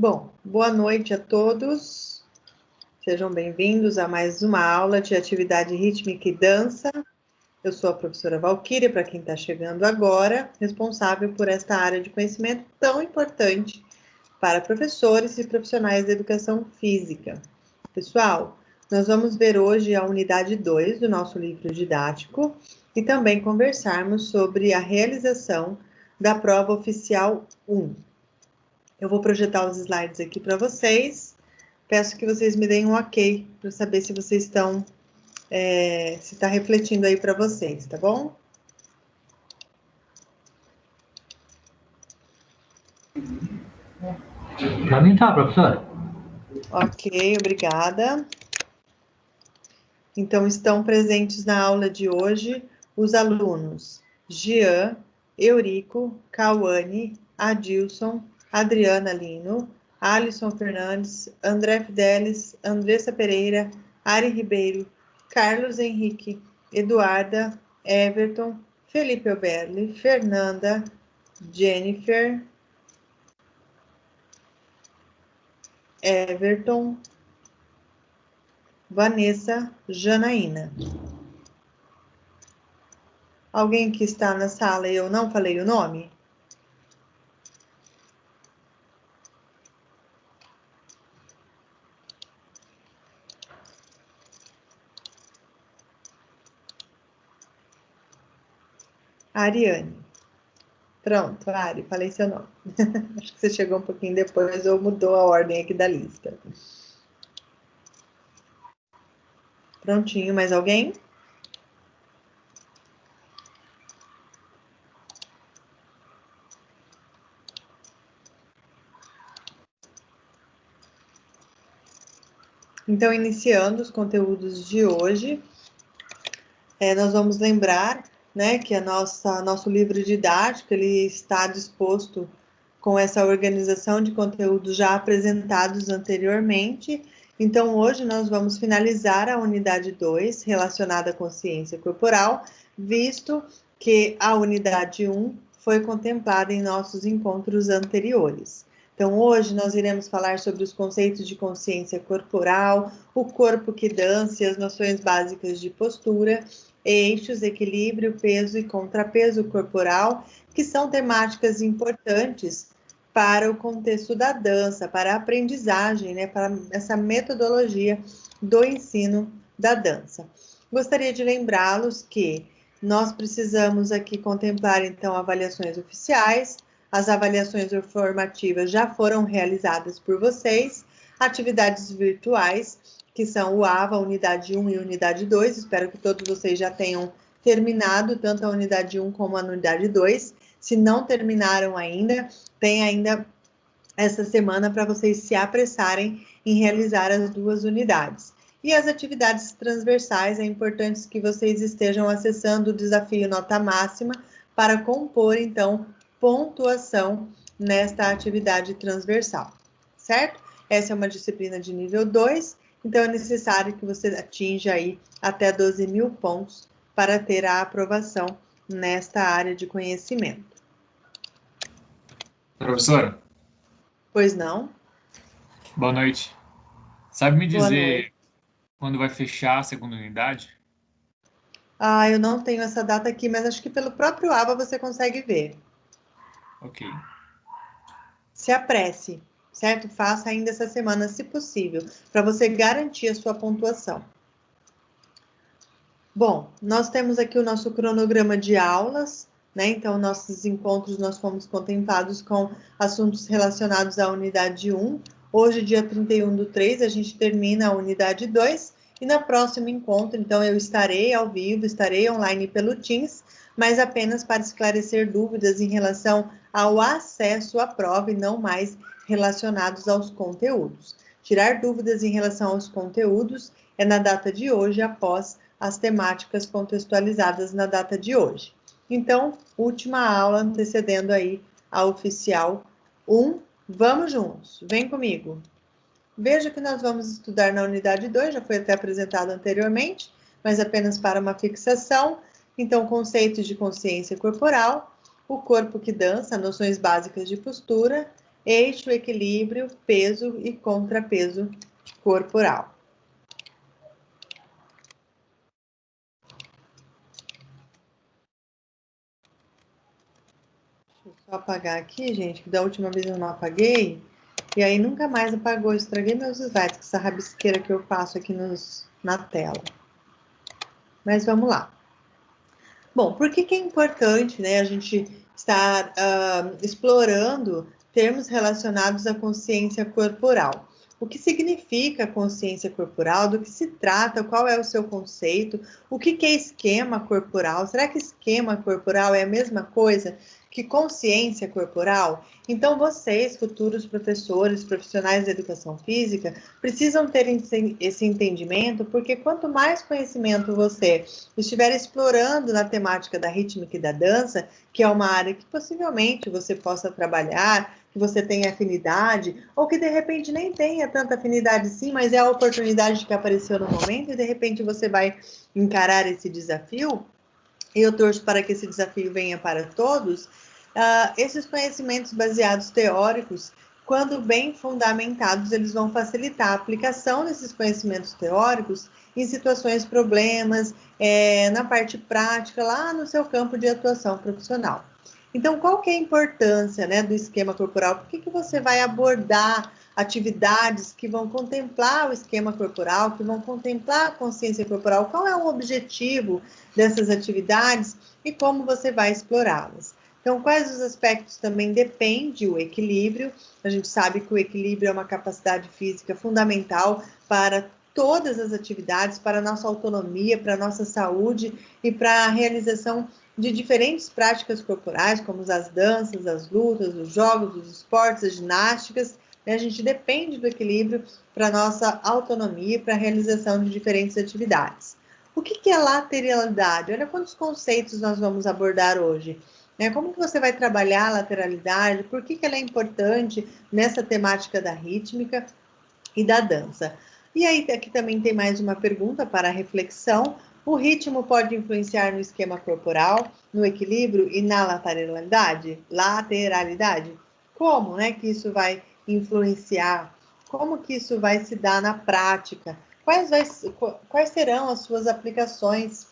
Bom, boa noite a todos. Sejam bem-vindos a mais uma aula de atividade rítmica e dança. Eu sou a professora Valquíria, para quem está chegando agora, responsável por esta área de conhecimento tão importante para professores e profissionais da educação física. Pessoal, nós vamos ver hoje a unidade 2 do nosso livro didático e também conversarmos sobre a realização da prova oficial 1. Eu vou projetar os slides aqui para vocês. Peço que vocês me deem um ok para saber se vocês estão, se está refletindo aí para vocês, tá bom? Para mim tá, professora. Ok, obrigada. Então, estão presentes na aula de hoje os alunos Jean, Eurico, Cauane, Adilson, Adriana Lino, Alisson Fernandes, André Fidelis, Andressa Pereira, Ari Ribeiro, Carlos Henrique, Eduarda, Everton, Felipe Oberli, Fernanda, Jennifer, Everton, Vanessa, Janaína. Alguém que está na sala e eu não falei o nome? Ariane. Pronto, Ari, falei seu nome. Acho que você chegou um pouquinho depois ou mudou a ordem aqui da lista. Prontinho, mais alguém? Então, iniciando os conteúdos de hoje, nós vamos lembrar, né, que nosso livro didático ele está disposto com essa organização de conteúdos já apresentados anteriormente. Então, hoje nós vamos finalizar a unidade 2, relacionada à consciência corporal, visto que a unidade 1 foi contemplada em nossos encontros anteriores. Então, hoje nós iremos falar sobre os conceitos de consciência corporal, o corpo que dança e as noções básicas de postura, eixos, equilíbrio, peso e contrapeso corporal, que são temáticas importantes para o contexto da dança, para a aprendizagem, né, para essa metodologia do ensino da dança. Gostaria de lembrá-los que nós precisamos aqui contemplar, então, avaliações oficiais. As avaliações formativas já foram realizadas por vocês, atividades virtuais, que são o AVA, unidade 1 e unidade 2, espero que todos vocês já tenham terminado, tanto a unidade 1 como a unidade 2, se não terminaram ainda, tem ainda essa semana para vocês se apressarem em realizar as duas unidades. E as atividades transversais, é importante que vocês estejam acessando o desafio nota máxima para compor, então, pontuação nesta atividade transversal, certo? Essa é uma disciplina de nível 2, então é necessário que você atinja aí até 12.000 pontos para ter a aprovação nesta área de conhecimento. Professora? Pois não? Boa noite. Sabe me Boa dizer noite. quando vai fechar a segunda unidade? Ah, eu não tenho essa data aqui, mas acho que pelo próprio AVA você consegue ver. Ok. Se apresse, certo? Faça ainda essa semana, se possível, para você garantir a sua pontuação. Bom, nós temos aqui o nosso cronograma de aulas, né? Então, nossos encontros nós fomos contemplados com assuntos relacionados à unidade 1. Hoje, dia 31/3, a gente termina a unidade 2. E no próximo encontro, então, eu estarei ao vivo, estarei online pelo Teams, mas apenas para esclarecer dúvidas em relação ao acesso à prova e não mais relacionados aos conteúdos. Tirar dúvidas em relação aos conteúdos é na data de hoje, após as temáticas contextualizadas na data de hoje. Então, última aula antecedendo aí a oficial 1. Vamos juntos, vem comigo. Veja que nós vamos estudar na unidade 2, já foi até apresentado anteriormente, mas apenas para uma fixação. Então, conceitos de consciência corporal, o corpo que dança, noções básicas de postura, eixo, equilíbrio, peso e contrapeso corporal. Deixa eu só apagar aqui, gente, que da última vez eu não apaguei. E aí nunca mais apagou, estraguei meus slides com essa rabisqueira que eu faço aqui na tela. Mas vamos lá. Bom, por que é importante, né, a gente estar explorando termos relacionados à consciência corporal? O que significa consciência corporal? Do que se trata? Qual é o seu conceito? O que é esquema corporal? Será que esquema corporal é a mesma coisa que consciência corporal? Então, vocês, futuros professores, profissionais de educação física, precisam ter esse entendimento, porque quanto mais conhecimento você estiver explorando na temática da rítmica e da dança, que é uma área que possivelmente você possa trabalhar, que você tenha afinidade, ou que de repente nem tenha tanta afinidade sim, mas é a oportunidade que apareceu no momento e de repente você vai encarar esse desafio, e eu torço para que esse desafio venha para todos. Esses conhecimentos baseados teóricos, quando bem fundamentados, eles vão facilitar a aplicação desses conhecimentos teóricos em situações, problemas, na parte prática, lá no seu campo de atuação profissional. Então, qual que é a importância, né, do esquema corporal? Por que você vai abordar atividades que vão contemplar o esquema corporal, que vão contemplar a consciência corporal? Qual é o objetivo dessas atividades e como você vai explorá-las? Então, quais os aspectos também depende o equilíbrio? A gente sabe que o equilíbrio é uma capacidade física fundamental para todas as atividades, para a nossa autonomia, para a nossa saúde e para a realização de diferentes práticas corporais, como as danças, as lutas, os jogos, os esportes, as ginásticas. A gente depende do equilíbrio para a nossa autonomia, para a realização de diferentes atividades. O que é lateralidade? Olha quantos conceitos nós vamos abordar hoje. Como que você vai trabalhar a lateralidade? Por que ela é importante nessa temática da rítmica e da dança? E aí, aqui também tem mais uma pergunta para reflexão. O ritmo pode influenciar no esquema corporal, no equilíbrio e na lateralidade? Lateralidade. Como, né, que isso vai influenciar? Como que isso vai se dar na prática? Quais serão as suas aplicações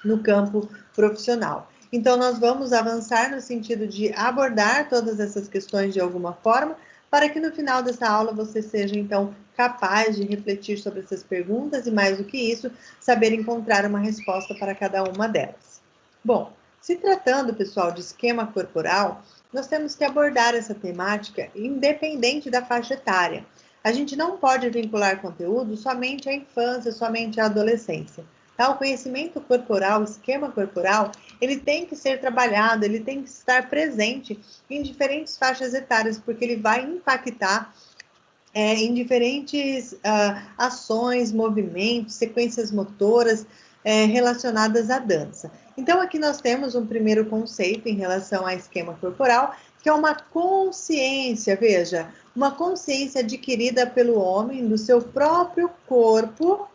no campo profissional? Então, nós vamos avançar no sentido de abordar todas essas questões de alguma forma, para que no final dessa aula você seja, então, capaz de refletir sobre essas perguntas e, mais do que isso, saber encontrar uma resposta para cada uma delas. Bom, se tratando, pessoal, de esquema corporal, nós temos que abordar essa temática independente da faixa etária. A gente não pode vincular conteúdo somente à infância, somente à adolescência. O conhecimento corporal, o esquema corporal, ele tem que ser trabalhado, ele tem que estar presente em diferentes faixas etárias, porque ele vai impactar em diferentes ações, movimentos, sequências motoras relacionadas à dança. Então, aqui nós temos um primeiro conceito em relação ao esquema corporal, que é uma consciência, veja, uma consciência adquirida pelo homem do seu próprio corpo,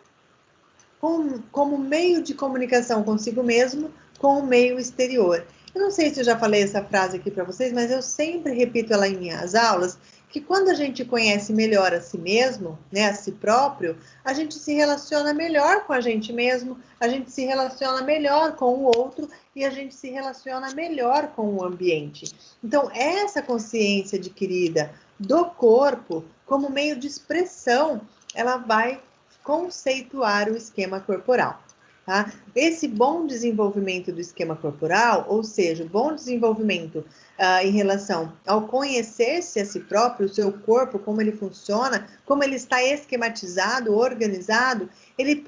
como meio de comunicação consigo mesmo, com o meio exterior. Eu não sei se eu já falei essa frase aqui para vocês, mas eu sempre repito ela em minhas aulas, que quando a gente conhece melhor a si mesmo, né, a si próprio, a gente se relaciona melhor com a gente mesmo, a gente se relaciona melhor com o outro e a gente se relaciona melhor com o ambiente. Então, essa consciência adquirida do corpo como meio de expressão, ela vai conceituar o esquema corporal. Tá? Esse bom desenvolvimento do esquema corporal, ou seja, o bom desenvolvimento em relação ao conhecer-se a si próprio, o seu corpo, como ele funciona, como ele está esquematizado, organizado, ele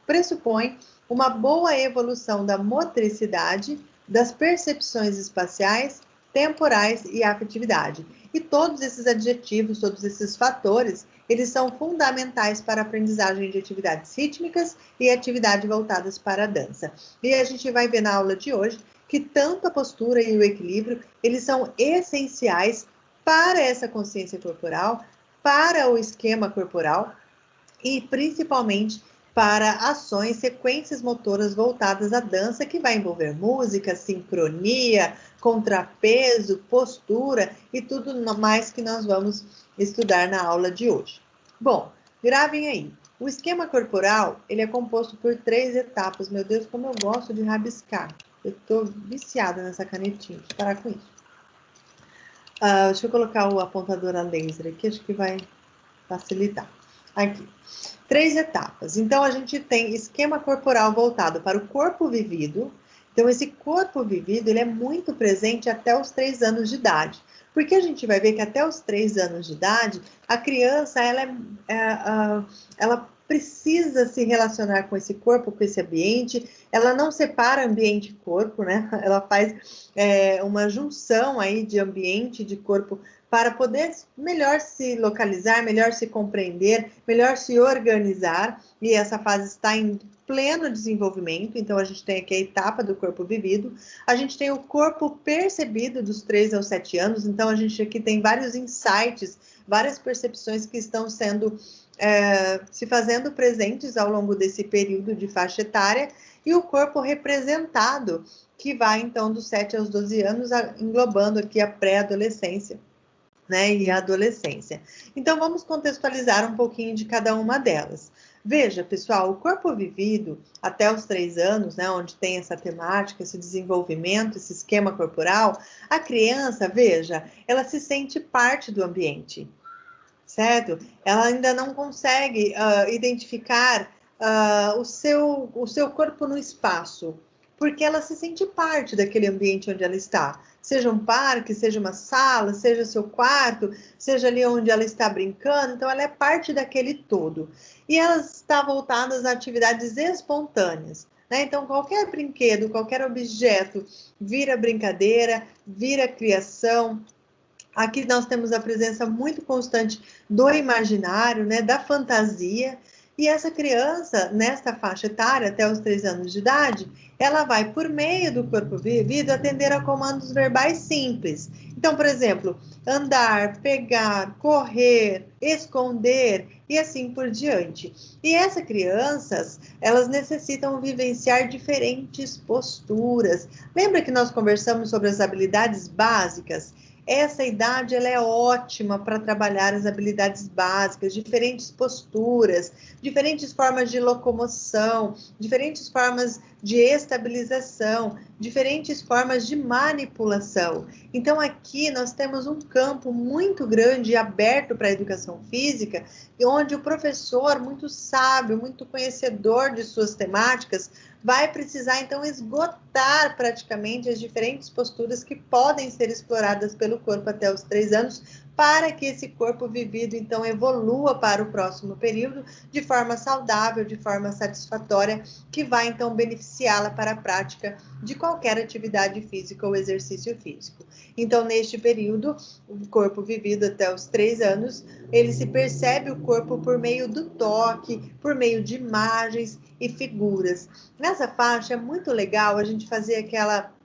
pressupõe uma boa evolução da motricidade, das percepções espaciais, temporais e afetividade. E todos esses adjetivos, todos esses fatores, eles são fundamentais para a aprendizagem de atividades rítmicas e atividades voltadas para a dança. E a gente vai ver na aula de hoje que tanto a postura e o equilíbrio, eles são essenciais para essa consciência corporal, para o esquema corporal e principalmente para ações, sequências motoras voltadas à dança, que vai envolver música, sincronia, contrapeso, postura e tudo mais que nós vamos estudar na aula de hoje. Bom, gravem aí. O esquema corporal, ele é composto por 3 etapas. Meu Deus, como eu gosto de rabiscar. Eu estou viciada nessa canetinha. Deixa eu parar com isso. Deixa eu colocar o apontador a laser aqui, acho que vai facilitar. Aqui. 3 etapas. Então, a gente tem esquema corporal voltado para o corpo vivido. Então, esse corpo vivido, ele é muito presente até os 3 anos de idade. Porque a gente vai ver que até os 3 anos de idade, a criança, ela precisa se relacionar com esse corpo, com esse ambiente. Ela não separa ambiente e corpo, né? Ela faz uma junção aí de ambiente e de corpo para poder melhor se localizar, melhor se compreender, melhor se organizar, e essa fase está em pleno desenvolvimento. Então, a gente tem aqui a etapa do corpo vivido, a gente tem o corpo percebido dos 3 aos 7 anos, então a gente aqui tem vários insights, várias percepções que estão sendo, se fazendo presentes ao longo desse período de faixa etária, e o corpo representado, que vai então dos 7 aos 12 anos, englobando aqui a pré-adolescência, né, e a adolescência. Então, vamos contextualizar um pouquinho de cada uma delas. Veja, pessoal, o corpo vivido até os 3 anos, né, onde tem essa temática, esse desenvolvimento, esse esquema corporal, a criança, veja, ela se sente parte do ambiente, certo? Ela ainda não consegue identificar o seu corpo no espaço, porque ela se sente parte daquele ambiente onde ela está. Seja um parque, seja uma sala, seja seu quarto, seja ali onde ela está brincando, então ela é parte daquele todo. E ela está voltada às atividades espontâneas, né? Então, qualquer brinquedo, qualquer objeto vira brincadeira, vira criação. Aqui nós temos a presença muito constante do imaginário, né, da fantasia, e essa criança, nesta faixa etária, até os 3 anos de idade, ela vai, por meio do corpo vivido, atender a comandos verbais simples. Então, por exemplo, andar, pegar, correr, esconder e assim por diante. E essas crianças, elas necessitam vivenciar diferentes posturas. Lembra que nós conversamos sobre as habilidades básicas? Essa idade ela é ótima para trabalhar as habilidades básicas, diferentes posturas, diferentes formas de locomoção, diferentes formas de estabilização, diferentes formas de manipulação. Então, aqui nós temos um campo muito grande e aberto para a educação física, onde o professor, muito sábio, muito conhecedor de suas temáticas, vai precisar, então, esgotar praticamente as diferentes posturas que podem ser exploradas pelo corpo até os 3 anos, para que esse corpo vivido, então, evolua para o próximo período de forma saudável, de forma satisfatória, que vai, então, beneficiá-la para a prática de qualquer atividade física ou exercício físico. Então, neste período, o corpo vivido até os 3 anos, ele se percebe o corpo por meio do toque, por meio de imagens e figuras. Nessa faixa é muito legal a gente fazer aquela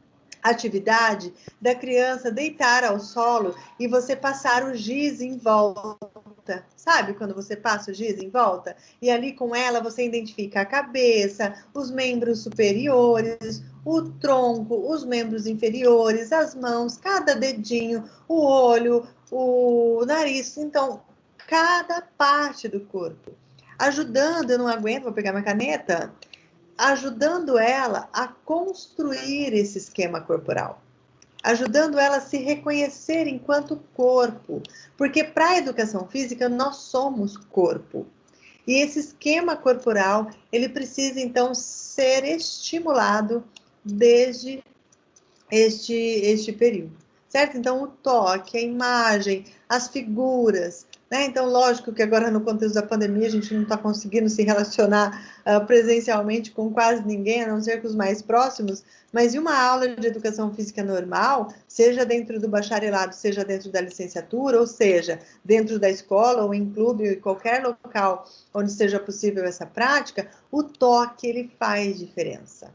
atividade da criança deitar ao solo e você passar o giz em volta. Sabe quando você passa o giz em volta? E ali com ela você identifica a cabeça, os membros superiores, o tronco, os membros inferiores, as mãos, cada dedinho, o olho, o nariz. Então, cada parte do corpo. Ajudando, eu não aguento, vou pegar minha caneta, ajudando ela a construir esse esquema corporal, ajudando ela a se reconhecer enquanto corpo, porque para a educação física nós somos corpo. E esse esquema corporal, ele precisa então ser estimulado desde este período, certo? Então, o toque, a imagem, as figuras, né? Então, lógico que agora no contexto da pandemia a gente não está conseguindo se relacionar presencialmente com quase ninguém, a não ser com os mais próximos, mas em uma aula de educação física normal, seja dentro do bacharelado, seja dentro da licenciatura, ou seja, dentro da escola ou em clube ou em qualquer local onde seja possível essa prática, o toque, ele faz diferença.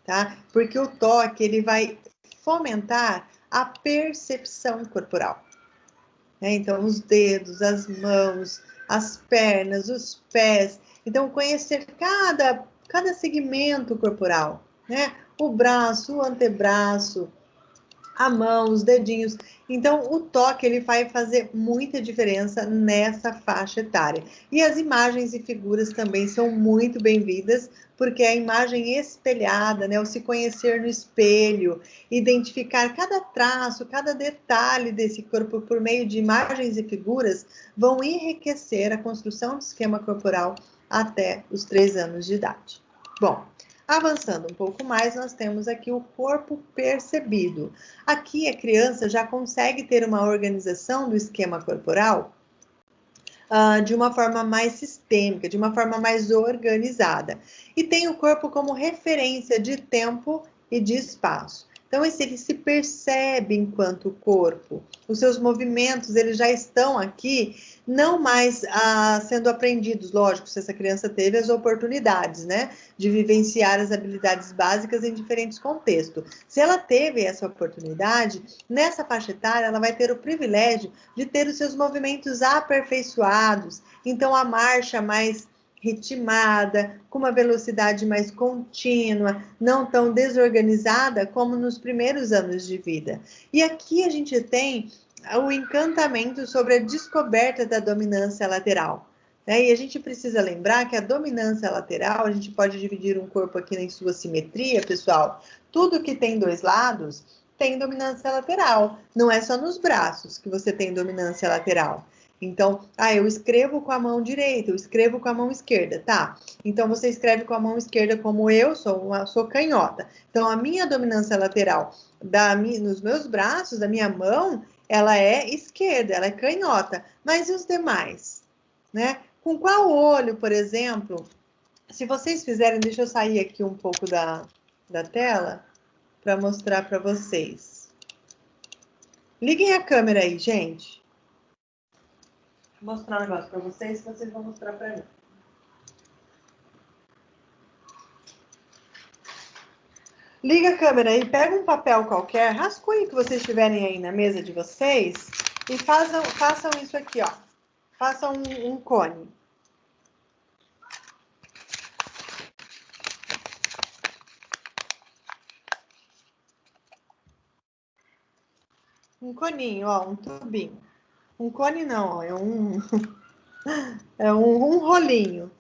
Tá? Porque o toque, ele vai fomentar a percepção corporal, né? Então, os dedos, as mãos, as pernas, os pés. Então, conhecer cada segmento corporal, né? O braço, o antebraço, a mão, os dedinhos. Então, o toque ele vai fazer muita diferença nessa faixa etária. E as imagens e figuras também são muito bem-vindas, porque a imagem espelhada, né, o se conhecer no espelho, identificar cada traço, cada detalhe desse corpo por meio de imagens e figuras, vão enriquecer a construção do esquema corporal até os 3 anos de idade. Bom, avançando um pouco mais, nós temos aqui o corpo percebido. Aqui a criança já consegue ter uma organização do esquema corporal de uma forma mais sistêmica, de uma forma mais organizada. E tem o corpo como referência de tempo e de espaço. Então, ele se percebe enquanto corpo. Os seus movimentos, eles já estão aqui, não mais sendo aprendidos. Lógico, se essa criança teve as oportunidades, né, de vivenciar as habilidades básicas em diferentes contextos. Se ela teve essa oportunidade, nessa faixa etária, ela vai ter o privilégio de ter os seus movimentos aperfeiçoados. Então, a marcha mais ritmada, com uma velocidade mais contínua, não tão desorganizada como nos primeiros anos de vida. E aqui a gente tem o encantamento sobre a descoberta da dominância lateral. E a gente precisa lembrar que a dominância lateral, a gente pode dividir um corpo aqui em sua simetria, pessoal. Tudo que tem 2 lados tem dominância lateral. Não é só nos braços que você tem dominância lateral. Então, eu escrevo com a mão direita, eu escrevo com a mão esquerda, tá? Então, você escreve com a mão esquerda como eu sou canhota. Então, a minha dominância lateral nos meus braços, da minha mão, ela é esquerda, ela é canhota. Mas e os demais? Né? Com qual olho, por exemplo, se vocês fizerem, deixa eu sair aqui um pouco da tela para mostrar para vocês. Liguem a câmera aí, gente. Vou mostrar um negócio para vocês vão mostrar para mim. Liga a câmera aí, pega um papel qualquer, rascunho que vocês tiverem aí na mesa de vocês e façam isso aqui, ó. Façam um cone. Um coninho, ó, um tubinho. Um cone não, ó, é um rolinho.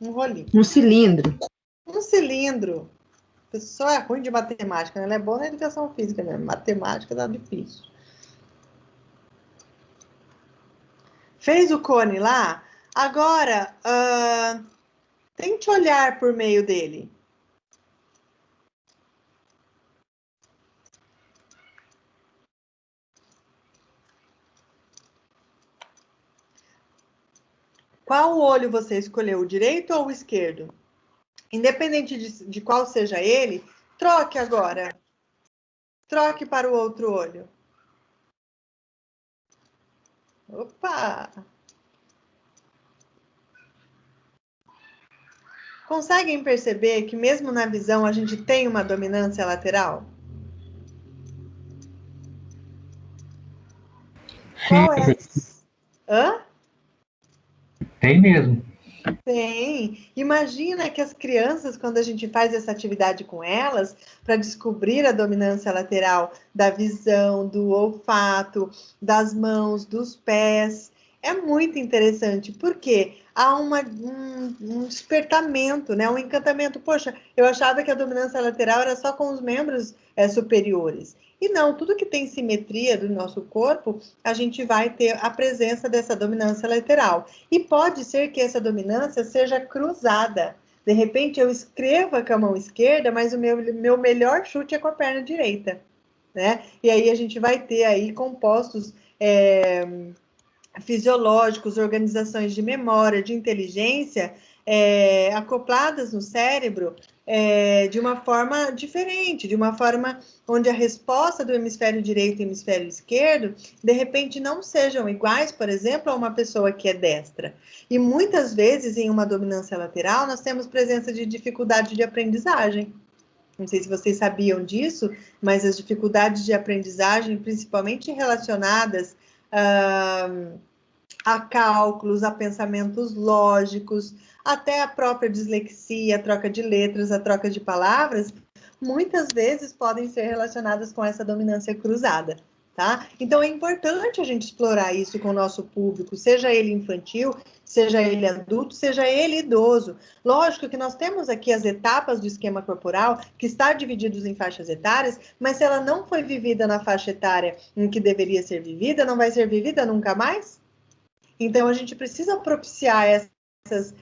Um rolinho. Um cilindro. Um cilindro. A pessoa é ruim de matemática, né? Ela é boa na educação física mesmo. Matemática dá difícil. Fez o cone lá? Agora, tente olhar por meio dele. Qual olho você escolheu, o direito ou o esquerdo? Independente de qual seja ele, troque agora. Troque para o outro olho. Opa! Conseguem perceber que mesmo na visão a gente tem uma dominância lateral? Qual é? Hã? Tem mesmo. Tem. Imagina que as crianças, quando a gente faz essa atividade com elas, para descobrir a dominância lateral da visão, do olfato, das mãos, dos pés, é muito interessante, porque há um despertamento, né? Um encantamento. Poxa, eu achava que a dominância lateral era só com os membros superiores. E não, tudo que tem simetria do nosso corpo, a gente vai ter a presença dessa dominância lateral. E pode ser que essa dominância seja cruzada. De repente, eu escreva com a mão esquerda, mas o meu melhor chute é com a perna direita, né? E aí a gente vai ter aí compostos fisiológicos, organizações de memória, de inteligência, acopladas no cérebro de uma forma diferente, de uma forma onde a resposta do hemisfério direito e hemisfério esquerdo, de repente, não sejam iguais, por exemplo, a uma pessoa que é destra. E muitas vezes, em uma dominância lateral, nós temos presença de dificuldade de aprendizagem. Não sei se vocês sabiam disso, mas as dificuldades de aprendizagem, principalmente relacionadas a cálculos, a pensamentos lógicos, até a própria dislexia, a troca de letras, a troca de palavras, muitas vezes podem ser relacionadas com essa dominância cruzada. Tá? Então, é importante a gente explorar isso com o nosso público, seja ele infantil, seja ele adulto, seja ele idoso. Lógico que nós temos aqui as etapas do esquema corporal, que está divididos em faixas etárias, mas se ela não foi vivida na faixa etária em que deveria ser vivida, não vai ser vivida nunca mais? Então, a gente precisa propiciar essas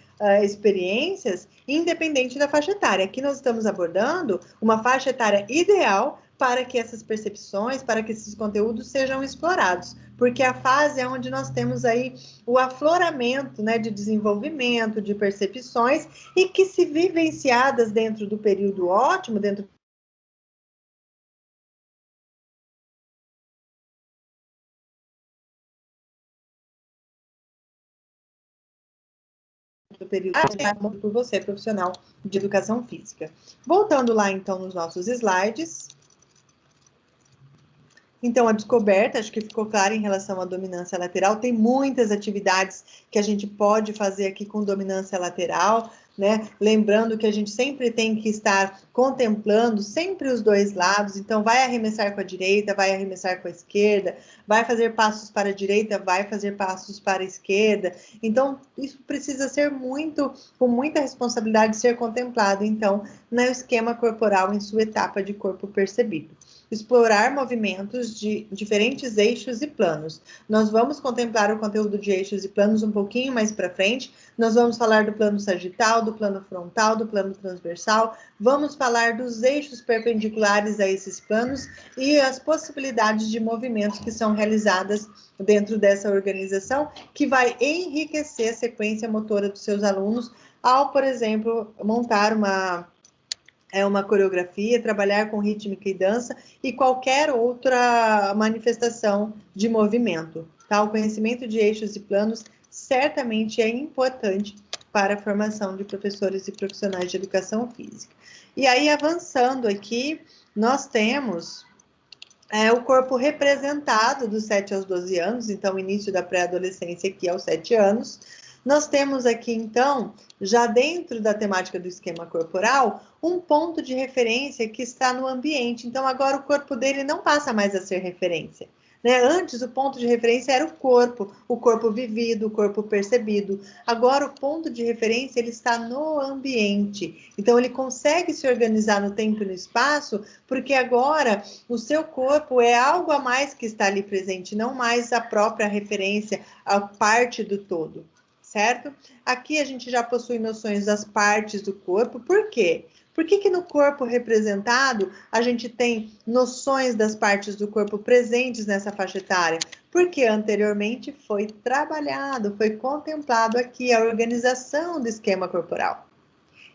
experiências, independente da faixa etária. Aqui nós estamos abordando uma faixa etária ideal para que essas percepções, para que esses conteúdos sejam explorados, porque a fase é onde nós temos aí o afloramento, né, de desenvolvimento, de percepções, e que, se vivenciadas dentro do período ótimo, dentro do período por você, profissional de educação física. Voltando lá, então, nos nossos slides. Então, a descoberta, acho que ficou claro em relação à dominância lateral, tem muitas atividades que a gente pode fazer aqui com dominância lateral, né? Lembrando que a gente sempre tem que estar contemplando sempre os dois lados, então vai arremessar com a direita, vai arremessar com a esquerda, vai fazer passos para a direita, vai fazer passos para a esquerda. Então, isso precisa ser com muita responsabilidade ser contemplado, então, no esquema corporal em sua etapa de corpo percebido. Explorar movimentos de diferentes eixos e planos. Nós vamos contemplar o conteúdo de eixos e planos um pouquinho mais para frente. Nós vamos falar do plano sagital, do plano frontal, do plano transversal. Vamos falar dos eixos perpendiculares a esses planos e as possibilidades de movimentos que são realizadas dentro dessa organização, que vai enriquecer a sequência motora dos seus alunos ao, por exemplo, montar uma coreografia, trabalhar com rítmica e dança e qualquer outra manifestação de movimento. Tá? O conhecimento de eixos e planos certamente é importante para a formação de professores e profissionais de educação física. E aí, avançando aqui, nós temos o corpo representado dos 7 aos 12 anos, então o início da pré-adolescência aqui aos 7 anos. Nós temos aqui, então, já dentro da temática do esquema corporal, um ponto de referência que está no ambiente. Então, agora o corpo dele não passa mais a ser referência. Né? Antes, o ponto de referência era o corpo vivido, o corpo percebido. Agora, o ponto de referência ele está no ambiente. Então, ele consegue se organizar no tempo e no espaço, porque agora o seu corpo é algo a mais que está ali presente, não mais a própria referência, a parte do todo. Certo? Aqui a gente já possui noções das partes do corpo. Por quê? Por que no corpo representado a gente tem noções das partes do corpo presentes nessa faixa etária? Porque anteriormente foi trabalhado, foi contemplado aqui a organização do esquema corporal.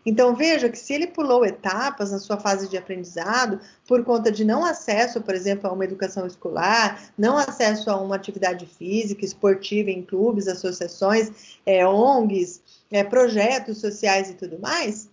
Então, veja que se ele pulou etapas na sua fase de aprendizado, por conta de não acesso, por exemplo, a uma educação escolar, não acesso a uma atividade física, esportiva em clubes, associações, ONGs, projetos sociais e tudo mais,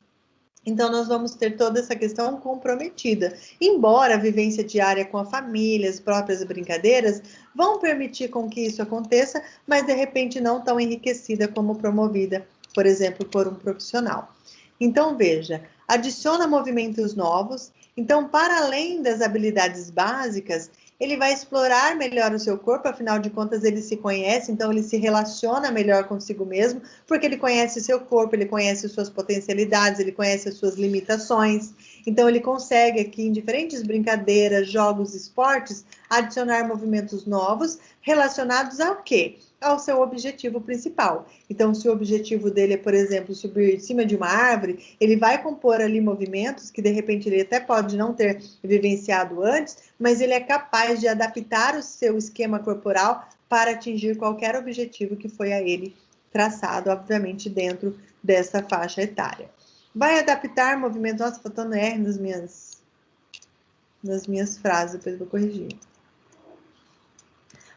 então nós vamos ter toda essa questão comprometida. Embora a vivência diária com a família, as próprias brincadeiras, vão permitir com que isso aconteça, mas de repente não tão enriquecida como promovida, por exemplo, por um profissional. Então, veja, adiciona movimentos novos. Então, para além das habilidades básicas, ele vai explorar melhor o seu corpo, afinal de contas, ele se conhece, então ele se relaciona melhor consigo mesmo, porque ele conhece o seu corpo, ele conhece suas potencialidades, ele conhece as suas limitações. Então, ele consegue aqui, em diferentes brincadeiras, jogos, esportes, adicionar movimentos novos relacionados ao quê? Ao seu objetivo principal. Então, se o objetivo dele é, por exemplo, subir em cima de uma árvore, ele vai compor ali movimentos que, de repente, ele até pode não ter vivenciado antes, mas ele é capaz de adaptar o seu esquema corporal para atingir qualquer objetivo que foi a ele traçado, obviamente, dentro dessa faixa etária. Vai adaptar movimentos... Nossa, faltando R nas minhas frases, depois eu vou corrigir.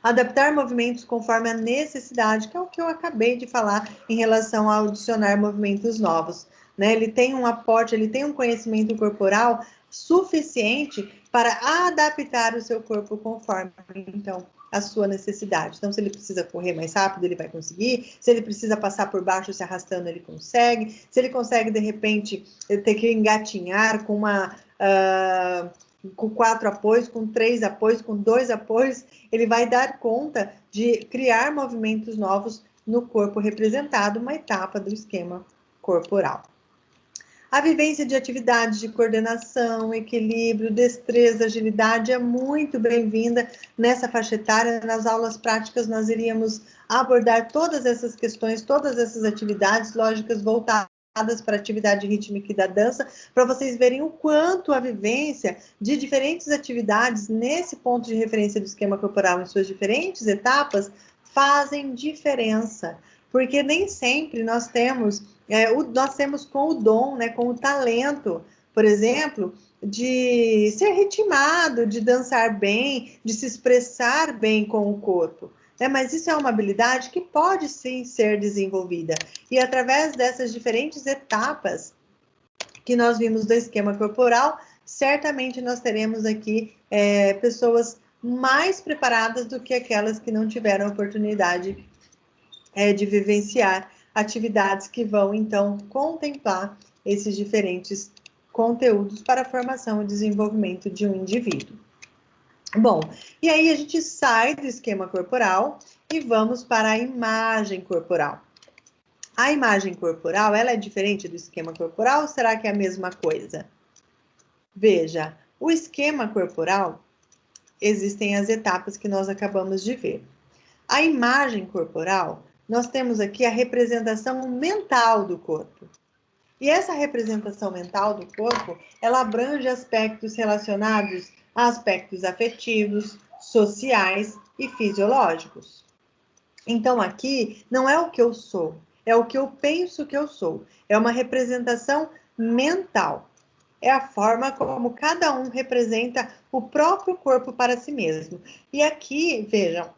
Adaptar movimentos conforme a necessidade, que é o que eu acabei de falar em relação a adicionar movimentos novos. Né? Ele tem um aporte, ele tem um conhecimento corporal suficiente para adaptar o seu corpo conforme, então, a sua necessidade. Então, se ele precisa correr mais rápido, ele vai conseguir. Se ele precisa passar por baixo se arrastando, ele consegue. Se ele consegue, de repente, ter que engatinhar com 4 apoios, com 3 apoios, com 2 apoios, ele vai dar conta de criar movimentos novos no corpo representado, uma etapa do esquema corporal. A vivência de atividades de coordenação, equilíbrio, destreza, agilidade é muito bem-vinda nessa faixa etária. Nas aulas práticas nós iríamos abordar todas essas questões, todas essas atividades lógicas voltadas para a atividade rítmica e da dança, para vocês verem o quanto a vivência de diferentes atividades nesse ponto de referência do esquema corporal em suas diferentes etapas fazem diferença. Porque nem sempre nós temos com o dom, né, com o talento, por exemplo, de ser ritmado, de dançar bem, de se expressar bem com o corpo. Mas isso é uma habilidade que pode sim ser desenvolvida. E através dessas diferentes etapas que nós vimos do esquema corporal, certamente nós teremos aqui pessoas mais preparadas do que aquelas que não tiveram a oportunidade de vivenciar atividades que vão, então, contemplar esses diferentes conteúdos para a formação e desenvolvimento de um indivíduo. Bom, e aí a gente sai do esquema corporal e vamos para a imagem corporal. A imagem corporal, ela é diferente do esquema corporal ou será que é a mesma coisa? Veja, o esquema corporal, existem as etapas que nós acabamos de ver. A imagem corporal, nós temos aqui a representação mental do corpo. E essa representação mental do corpo, ela abrange aspectos relacionados a aspectos afetivos, sociais e fisiológicos. Então, aqui não é o que eu sou, é o que eu penso que eu sou. É uma representação mental. É a forma como cada um representa o próprio corpo para si mesmo. E aqui, vejam,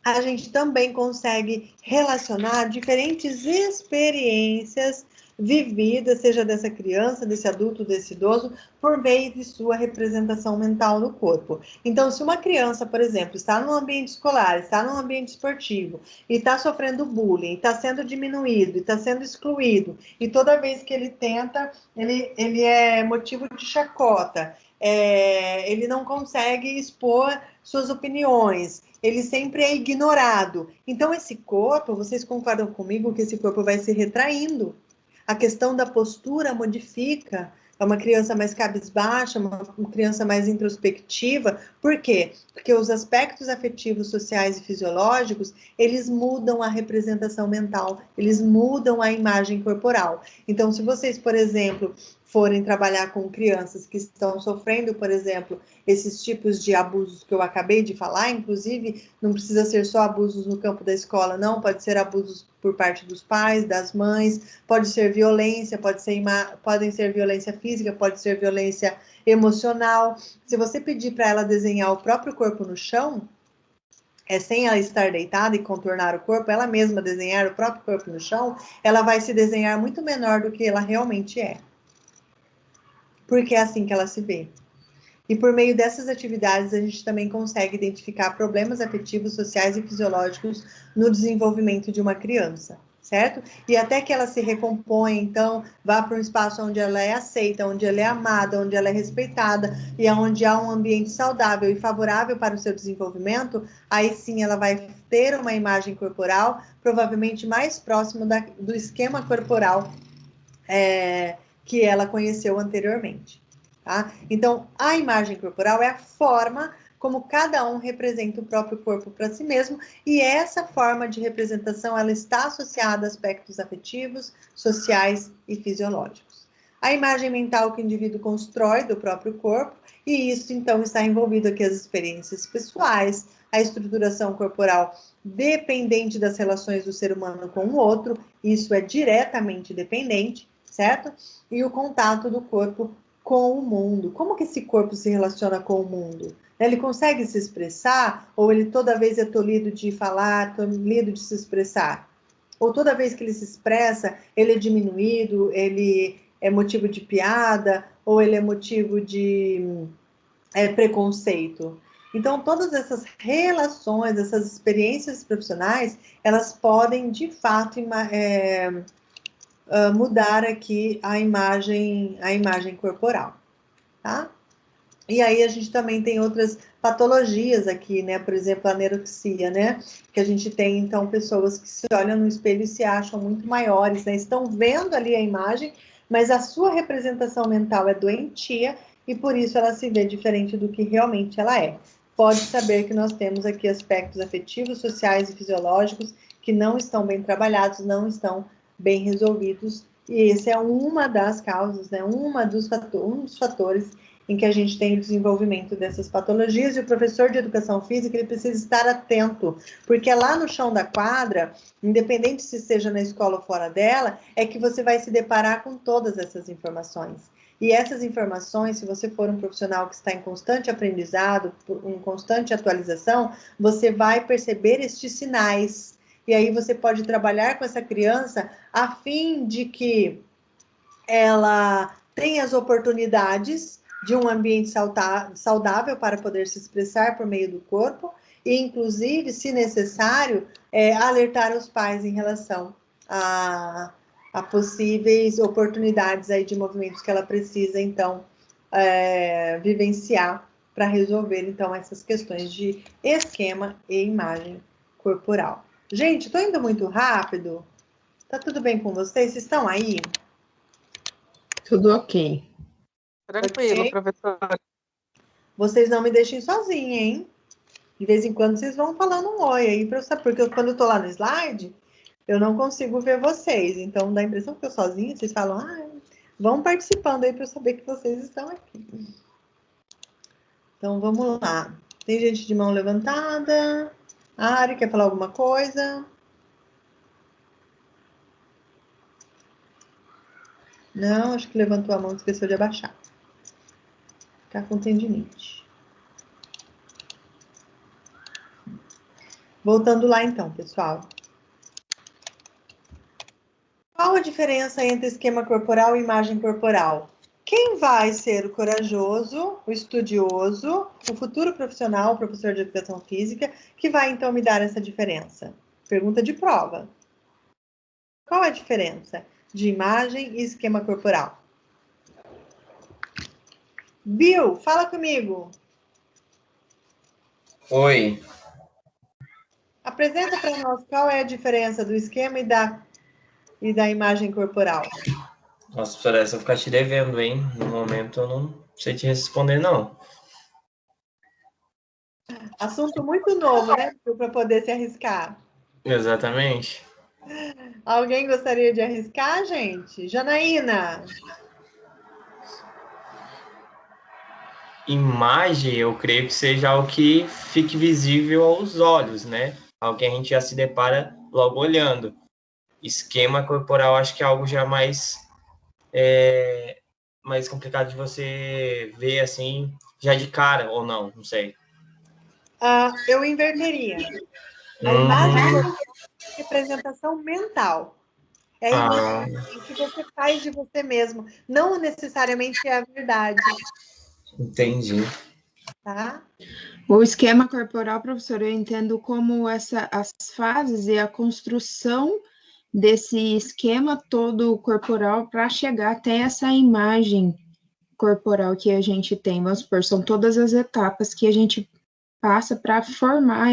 a gente também consegue relacionar diferentes experiências vividas, seja dessa criança, desse adulto, desse idoso, por meio de sua representação mental no corpo. Então, se uma criança, por exemplo, está num ambiente escolar, está num ambiente esportivo, e está sofrendo bullying, está sendo diminuído, está sendo excluído, e toda vez que ele tenta, ele é motivo de chacota, ele não consegue expor suas opiniões, ele sempre é ignorado. Então, esse corpo, vocês concordam comigo que esse corpo vai se retraindo? A questão da postura modifica, é uma criança mais cabisbaixa, uma criança mais introspectiva. Por quê? Porque os aspectos afetivos, sociais e fisiológicos, eles mudam a representação mental, eles mudam a imagem corporal. Então, se vocês, por exemplo, forem trabalhar com crianças que estão sofrendo, por exemplo, esses tipos de abusos que eu acabei de falar, inclusive, não precisa ser só abusos no campo da escola, não, pode ser abusos por parte dos pais, das mães, pode ser violência, podem ser violência física, pode ser violência emocional. Se você pedir para ela desenhar o próprio corpo no chão, sem ela estar deitada e contornar o corpo, ela mesma desenhar o próprio corpo no chão, ela vai se desenhar muito menor do que ela realmente é. Porque é assim que ela se vê. E por meio dessas atividades, a gente também consegue identificar problemas afetivos, sociais e fisiológicos no desenvolvimento de uma criança, certo? E até que ela se recomponha, então, vá para um espaço onde ela é aceita, onde ela é amada, onde ela é respeitada, e onde há um ambiente saudável e favorável para o seu desenvolvimento, aí sim ela vai ter uma imagem corporal, provavelmente mais próximo do esquema corporal que ela conheceu anteriormente. Tá? Então, a imagem corporal é a forma como cada um representa o próprio corpo para si mesmo, e essa forma de representação ela está associada a aspectos afetivos, sociais e fisiológicos. A imagem mental que o indivíduo constrói do próprio corpo, e isso então está envolvido aqui as experiências pessoais, a estruturação corporal dependente das relações do ser humano com o outro, isso é diretamente dependente, certo? E o contato do corpo com o mundo. Como que esse corpo se relaciona com o mundo? Ele consegue se expressar ou ele toda vez é tolhido de falar, tolhido de se expressar? Ou toda vez que ele se expressa, ele é diminuído, ele é motivo de piada ou ele é motivo de preconceito? Então, todas essas relações, essas experiências profissionais, elas podem, de fato, mudar aqui a imagem corporal, tá? E aí a gente também tem outras patologias aqui, né? Por exemplo, a anorexia, né? Que a gente tem, então, pessoas que se olham no espelho e se acham muito maiores, né? Estão vendo ali a imagem, mas a sua representação mental é doentia e por isso ela se vê diferente do que realmente ela é. Pode saber que nós temos aqui aspectos afetivos, sociais e fisiológicos que não estão bem trabalhados, não estão bem resolvidos, e esse é uma das causas, né? Um dos fatores em que a gente tem o desenvolvimento dessas patologias, e o professor de educação física ele precisa estar atento, porque lá no chão da quadra, independente se seja na escola ou fora dela, é que você vai se deparar com todas essas informações. E essas informações, se você for um profissional que está em constante aprendizado, em constante atualização, você vai perceber estes sinais. E aí você pode trabalhar com essa criança a fim de que ela tenha as oportunidades de um ambiente saudável para poder se expressar por meio do corpo e, inclusive, se necessário, alertar os pais em relação a possíveis oportunidades aí de movimentos que ela precisa, então, vivenciar para resolver, então, essas questões de esquema e imagem corporal. Gente, estou indo muito rápido? Tá tudo bem com vocês? Vocês estão aí? Tudo ok. Tranquilo, Ok? professora. Vocês não me deixem sozinha, hein? De vez em quando vocês vão falando um oi aí, pra eu saber, porque quando eu tô lá no slide, eu não consigo ver vocês. Então dá a impressão que eu tô sozinha, vocês falam, vão participando aí para eu saber que vocês estão aqui. Então vamos lá. Tem gente de mão levantada. A Ari quer falar alguma coisa? Não, acho que levantou a mão e esqueceu de abaixar. Ficar com tendinite. Voltando lá então, pessoal. Qual a diferença entre esquema corporal e imagem corporal? Quem vai ser o corajoso, o estudioso, o futuro profissional, o professor de educação física, que vai então me dar essa diferença? Pergunta de prova. Qual a diferença de imagem e esquema corporal? Bill, fala comigo. Oi, Apresenta para nós qual é a diferença do esquema e da imagem corporal. nossa, professora, essa eu vou ficar te devendo, hein? No momento eu não sei te responder, não. Assunto muito novo, né, para poder se arriscar. Exatamente. Alguém gostaria de arriscar, gente? Janaína. Imagem, eu creio que seja algo que fique visível aos olhos, né? Algo que a gente já se depara logo olhando. Esquema corporal, acho que é algo já mais complicado de você ver, assim, já de cara, ou não sei. Eu inverteria. A imagem Hum, corporal é representação mental. É a ah, imagem que você faz de você mesmo. Não necessariamente é a verdade, entendi. tá? O esquema corporal, professor, eu entendo como as fases e a construção desse esquema todo corporal para chegar até essa imagem corporal que a gente tem. Vamos supor, são todas as etapas que a gente passa para formar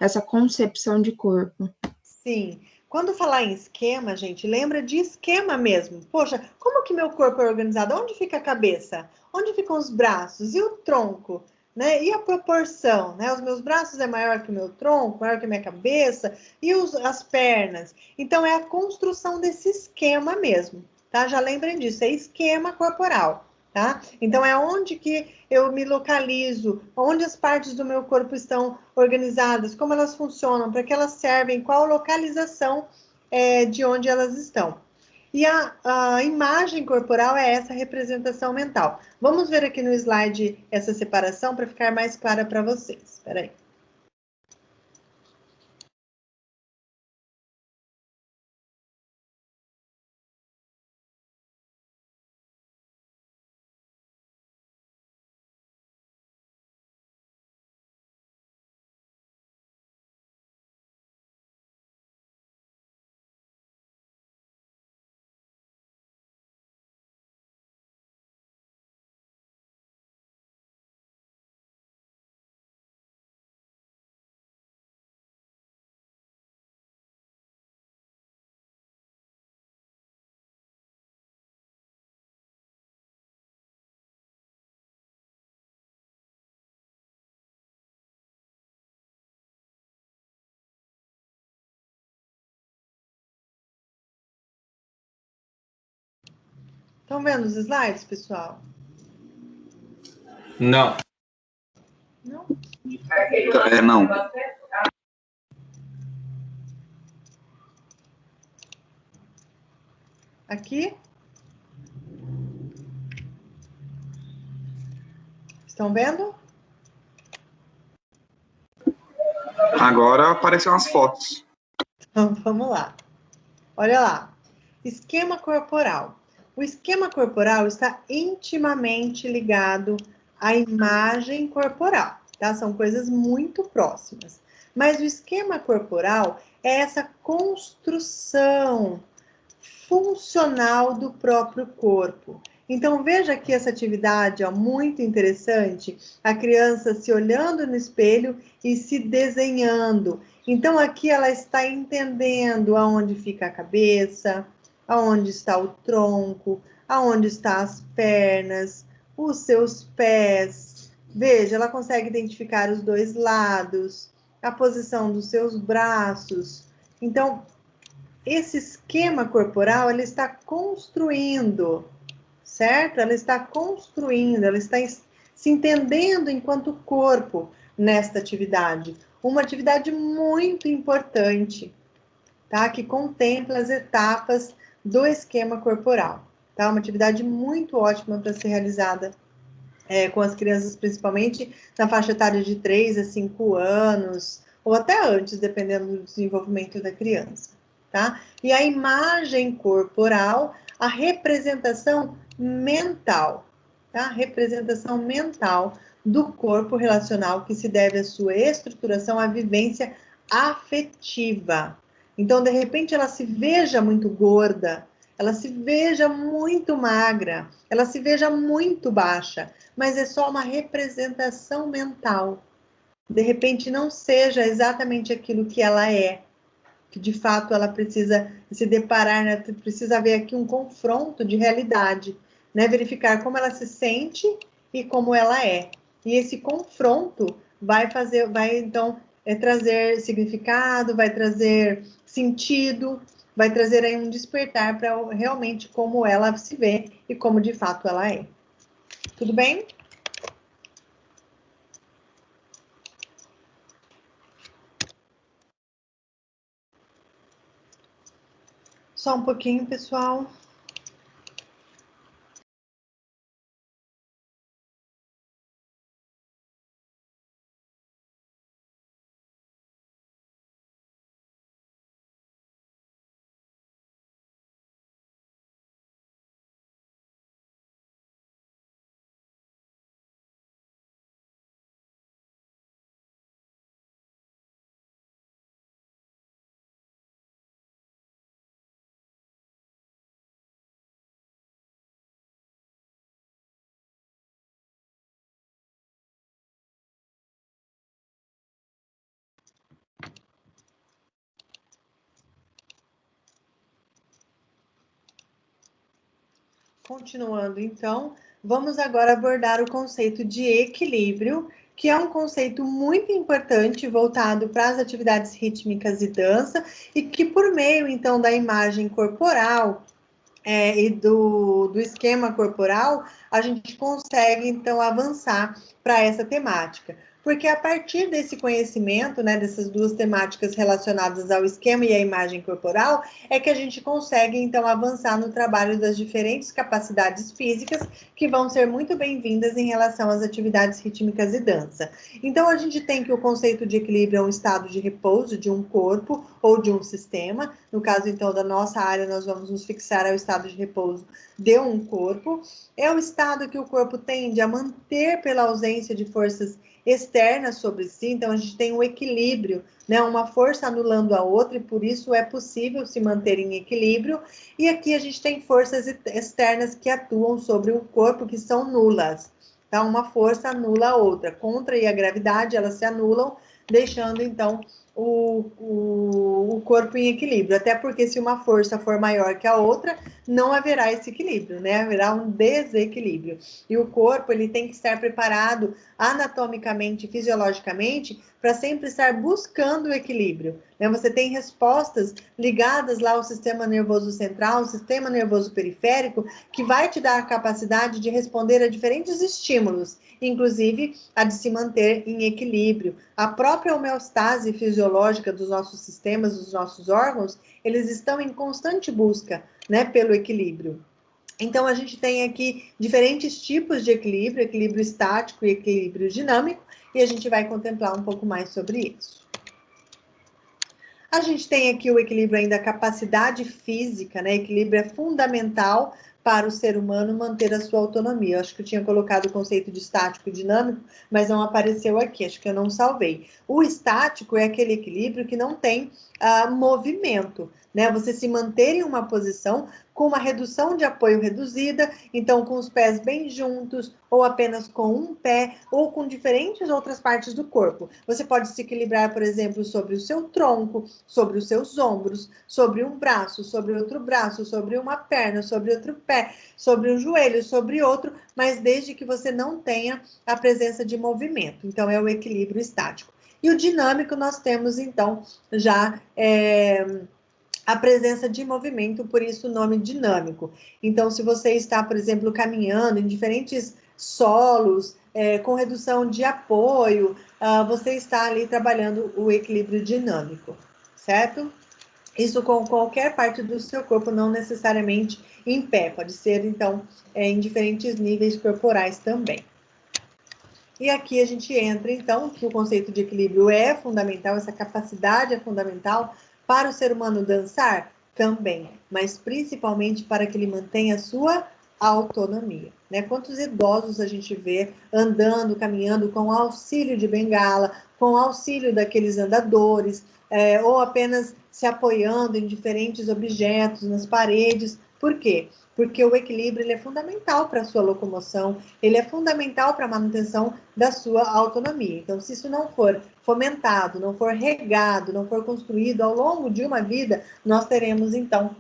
essa concepção de corpo. Sim. Quando falar em esquema, gente, lembra de esquema mesmo. Poxa, como que meu corpo é organizado? Onde fica a cabeça? Onde ficam os braços? E o tronco? Né? E a proporção? Né? Os meus braços é maior que o meu tronco, maior que a minha cabeça, e as pernas. Então, é a construção desse esquema mesmo, tá? Já lembrem disso, é esquema corporal, tá? Então, é onde que eu me localizo, onde as partes do meu corpo estão organizadas, como elas funcionam, para que elas servem, qual localização de onde elas estão. E a imagem corporal é essa representação mental. Vamos ver aqui no slide essa separação para ficar mais clara para vocês. Espera aí. Estão vendo os slides, pessoal? Não. Não? Não. Aqui? Estão vendo? Agora apareceram as fotos. Então, vamos lá. Olha lá. Esquema corporal. O esquema corporal está intimamente ligado à imagem corporal, tá? São coisas muito próximas. Mas o esquema corporal é essa construção funcional do próprio corpo. Então, veja aqui essa atividade, ó, muito interessante. A criança se olhando no espelho e se desenhando. Então, aqui ela está entendendo aonde fica a cabeça, aonde está o tronco, aonde estão as pernas, os seus pés. Veja, ela consegue identificar os dois lados, a posição dos seus braços. Então, esse esquema corporal, ele está construindo, certo? Ela está construindo, ela está se entendendo enquanto corpo nesta atividade. Uma atividade muito importante, tá? Que contempla as etapas do esquema corporal, tá? Uma atividade muito ótima para ser realizada com as crianças, principalmente na faixa etária de 3 a 5 anos, ou até antes, dependendo do desenvolvimento da criança, tá? E a imagem corporal, a representação mental, tá? Representação mental do corpo relacional que se deve à sua estruturação, à vivência afetiva. Então, de repente, ela se veja muito gorda, ela se veja muito magra, ela se veja muito baixa, mas é só uma representação mental. De repente, não seja exatamente aquilo que ela é, que de fato ela precisa se deparar, né? Precisa haver aqui um confronto de realidade, né? Verificar como ela se sente e como ela é. E esse confronto vai então trazer significado, vai trazer sentido, vai trazer aí um despertar para realmente como ela se vê e como de fato ela é. Tudo bem? Só um pouquinho, pessoal. Continuando, então, vamos agora abordar o conceito de equilíbrio, que é um conceito muito importante voltado para as atividades rítmicas e dança, e que por meio, então, da imagem corporal e do esquema corporal, a gente consegue, então, avançar para essa temática. Porque a partir desse conhecimento, né, dessas duas temáticas relacionadas ao esquema e à imagem corporal, é que a gente consegue, então, avançar no trabalho das diferentes capacidades físicas que vão ser muito bem-vindas em relação às atividades rítmicas e dança. Então, a gente tem que o conceito de equilíbrio é um estado de repouso de um corpo ou de um sistema. No caso, então, da nossa área, nós vamos nos fixar ao estado de repouso de um corpo. É o estado que o corpo tende a manter pela ausência de forças externas sobre si, então a gente tem um equilíbrio, né? Uma força anulando a outra, e por isso é possível se manter em equilíbrio. E aqui a gente tem forças externas que atuam sobre o corpo, que são nulas. Tá? Uma força anula a outra. Contra e a gravidade, elas se anulam, deixando então o corpo em equilíbrio. Até porque se uma força for maior que a outra, não haverá esse equilíbrio, né? Haverá um desequilíbrio. E o corpo, ele tem que estar preparado anatomicamente, fisiologicamente, para sempre estar buscando o equilíbrio. Né? Você tem respostas ligadas lá ao sistema nervoso central, ao sistema nervoso periférico, que vai te dar a capacidade de responder a diferentes estímulos, inclusive a de se manter em equilíbrio. A própria homeostase fisiológica dos nossos sistemas, dos nossos órgãos, eles estão em constante busca, né, pelo equilíbrio. Então, a gente tem aqui diferentes tipos de equilíbrio, equilíbrio estático e equilíbrio dinâmico, e a gente vai contemplar um pouco mais sobre isso. A gente tem aqui o equilíbrio ainda, a capacidade física, né? Equilíbrio é fundamental para o ser humano manter a sua autonomia. Eu acho que eu tinha colocado o conceito de estático e dinâmico, mas não apareceu aqui, acho que eu não salvei. O estático é aquele equilíbrio que não tem movimento, né? Você se manter em uma posição com uma redução de apoio reduzida, então com os pés bem juntos, ou apenas com um pé, ou com diferentes outras partes do corpo. Você pode se equilibrar, por exemplo, sobre o seu tronco, sobre os seus ombros, sobre um braço, sobre outro braço, sobre uma perna, sobre outro pé, sobre um joelho, sobre outro, mas desde que você não tenha a presença de movimento. Então, é o equilíbrio estático. E o dinâmico nós temos, então, já a presença de movimento, por isso o nome dinâmico. Então, se você está, por exemplo, caminhando em diferentes solos, com redução de apoio, você está ali trabalhando o equilíbrio dinâmico, certo? Isso com qualquer parte do seu corpo, não necessariamente em pé, pode ser, então, em diferentes níveis corporais também. E aqui a gente entra, então, que o conceito de equilíbrio é fundamental, essa capacidade é fundamental para o ser humano dançar também, mas principalmente para que ele mantenha a sua autonomia, né? Quantos idosos a gente vê andando, caminhando com auxílio de bengala, com auxílio daqueles andadores, ou apenas se apoiando em diferentes objetos, nas paredes. Por quê? Porque o equilíbrio ele é fundamental para a sua locomoção, ele é fundamental para a manutenção da sua autonomia. Então, se isso não for fomentado, não for regado, não for construído ao longo de uma vida, nós teremos, então,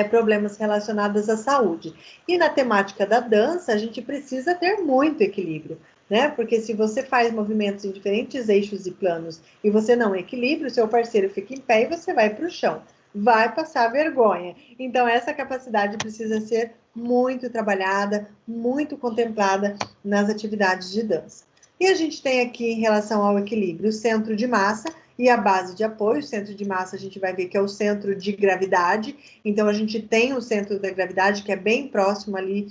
problemas relacionados à saúde. E na temática da dança, a gente precisa ter muito equilíbrio, né? Porque se você faz movimentos em diferentes eixos e planos e você não equilibra, o seu parceiro fica em pé e você vai para o chão. Vai passar vergonha. Então, essa capacidade precisa ser muito trabalhada, muito contemplada nas atividades de dança. E a gente tem aqui, em relação ao equilíbrio, o centro de massa e a base de apoio. O centro de massa a gente vai ver que é o centro de gravidade. Então, a gente tem o centro da gravidade, que é bem próximo ali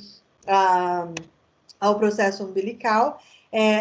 ao processo umbilical.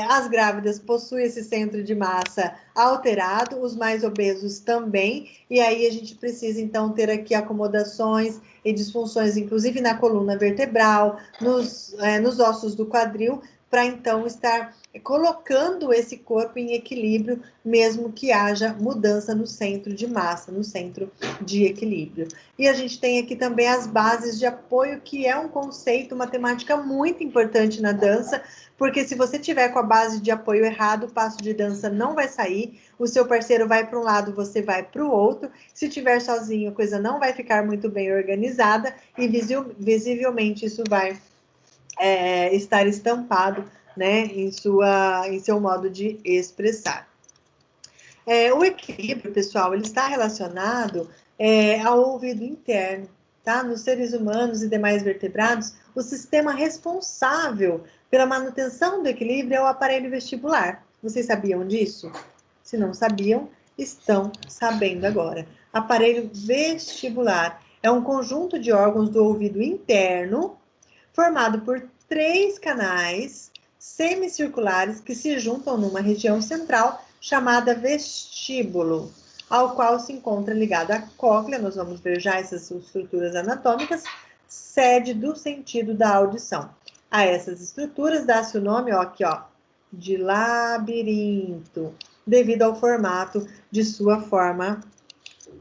As grávidas possuem esse centro de massa alterado, os mais obesos também, e aí a gente precisa, então, ter aqui acomodações e disfunções, inclusive na coluna vertebral, nos ossos do quadril, para, então, estar colocando esse corpo em equilíbrio, mesmo que haja mudança no centro de massa, no centro de equilíbrio. E a gente tem aqui também as bases de apoio, que é um conceito, uma temática muito importante na dança, porque se você tiver com a base de apoio errado, o passo de dança não vai sair, o seu parceiro vai para um lado, você vai para o outro, se tiver sozinho, a coisa não vai ficar muito bem organizada, e visivelmente isso vai estar estampado, né, em seu modo de expressar. O equilíbrio, pessoal, ele está relacionado ao ouvido interno, tá? Nos seres humanos e demais vertebrados, o sistema responsável pela manutenção do equilíbrio é o aparelho vestibular. Vocês sabiam disso? Se não sabiam, estão sabendo agora. Aparelho vestibular é um conjunto de órgãos do ouvido interno, formado por 3 canais semicirculares que se juntam numa região central chamada vestíbulo, ao qual se encontra ligado a cóclea. Nós vamos ver já essas estruturas anatômicas, sede do sentido da audição. A essas estruturas dá-se o nome, aqui, de labirinto, devido ao formato de sua forma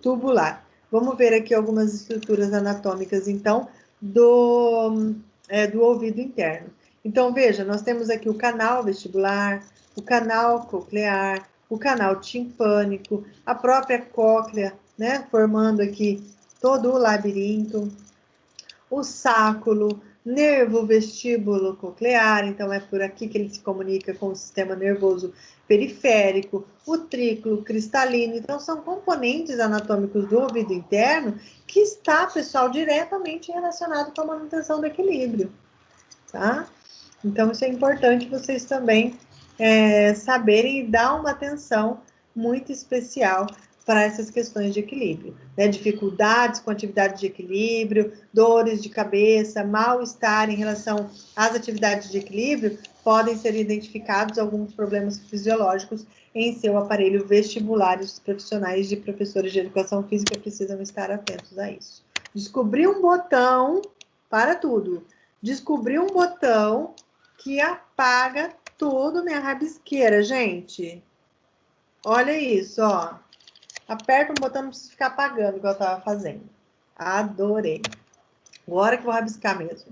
tubular. Vamos ver aqui algumas estruturas anatômicas, então, do ouvido interno. Então, veja, nós temos aqui o canal vestibular, o canal coclear, o canal timpânico, a própria cóclea, né, formando aqui todo o labirinto, o sáculo, nervo vestíbulo coclear, então é por aqui que ele se comunica com o sistema nervoso periférico, o trículo cristalino, então são componentes anatômicos do ouvido interno que está, pessoal, diretamente relacionado com a manutenção do equilíbrio, tá? Então isso é importante vocês também saberem e dar uma atenção muito especial para essas questões de equilíbrio, né? Dificuldades com atividade de equilíbrio, dores de cabeça, mal-estar em relação às atividades de equilíbrio, podem ser identificados alguns problemas fisiológicos em seu aparelho vestibular e os profissionais de professores de educação física precisam estar atentos a isso. Descobrir um botão, para tudo, descobrir um botão que apaga tudo, minha rabisqueira, gente. Olha isso, ó. Aperta um botão, não precisa ficar apagando, igual eu estava fazendo. Adorei. Agora que eu vou rabiscar mesmo.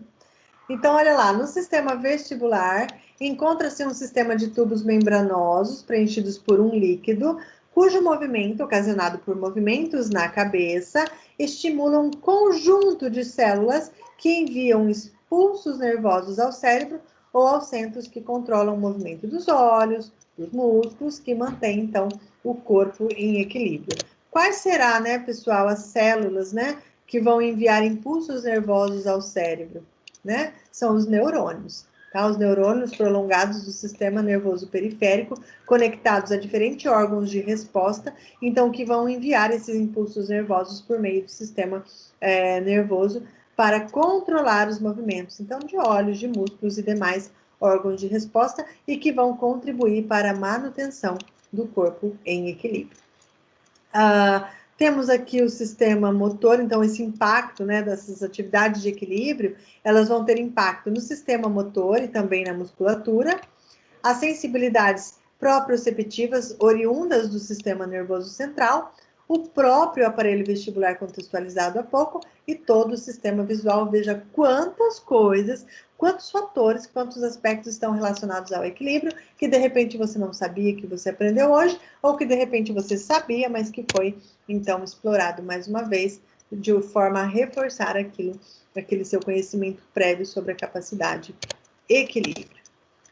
Então, olha lá, no sistema vestibular, encontra-se um sistema de tubos membranosos preenchidos por um líquido, cujo movimento, ocasionado por movimentos na cabeça, estimula um conjunto de células que enviam impulsos nervosos ao cérebro ou aos centros que controlam o movimento dos olhos, dos músculos, que mantém, então, o corpo em equilíbrio. Quais será, né, pessoal, as células, né, que vão enviar impulsos nervosos ao cérebro, né? São os neurônios, tá? Os neurônios prolongados do sistema nervoso periférico, conectados a diferentes órgãos de resposta, então, que vão enviar esses impulsos nervosos por meio do sistema nervoso para controlar os movimentos, então, de olhos, de músculos e demais órgãos de resposta, e que vão contribuir para a manutenção do corpo em equilíbrio. Temos aqui o sistema motor, então esse impacto, né, dessas atividades de equilíbrio, elas vão ter impacto no sistema motor e também na musculatura. As sensibilidades proprioceptivas oriundas do sistema nervoso central, o próprio aparelho vestibular contextualizado há pouco e todo o sistema visual. Veja quantas coisas, quantos fatores, quantos aspectos estão relacionados ao equilíbrio, que de repente você não sabia que você aprendeu hoje, ou que de repente você sabia, mas que foi então explorado mais uma vez, de forma a reforçar aquele seu conhecimento prévio sobre a capacidade equilíbrio.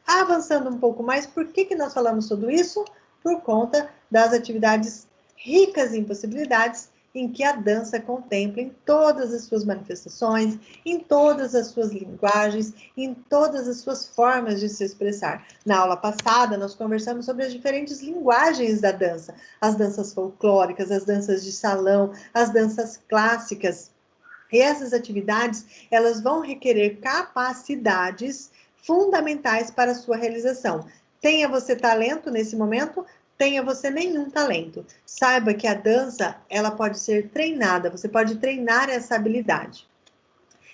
Avançando um pouco mais, por que nós falamos tudo isso? Por conta das atividades ricas em possibilidades em que a dança contempla em todas as suas manifestações, em todas as suas linguagens, em todas as suas formas de se expressar. Na aula passada, nós conversamos sobre as diferentes linguagens da dança, as danças folclóricas, as danças de salão, as danças clássicas. E essas atividades, elas vão requerer capacidades fundamentais para a sua realização. Tenha você talento nesse momento, tenha você nenhum talento. Saiba que a dança, ela pode ser treinada, você pode treinar essa habilidade.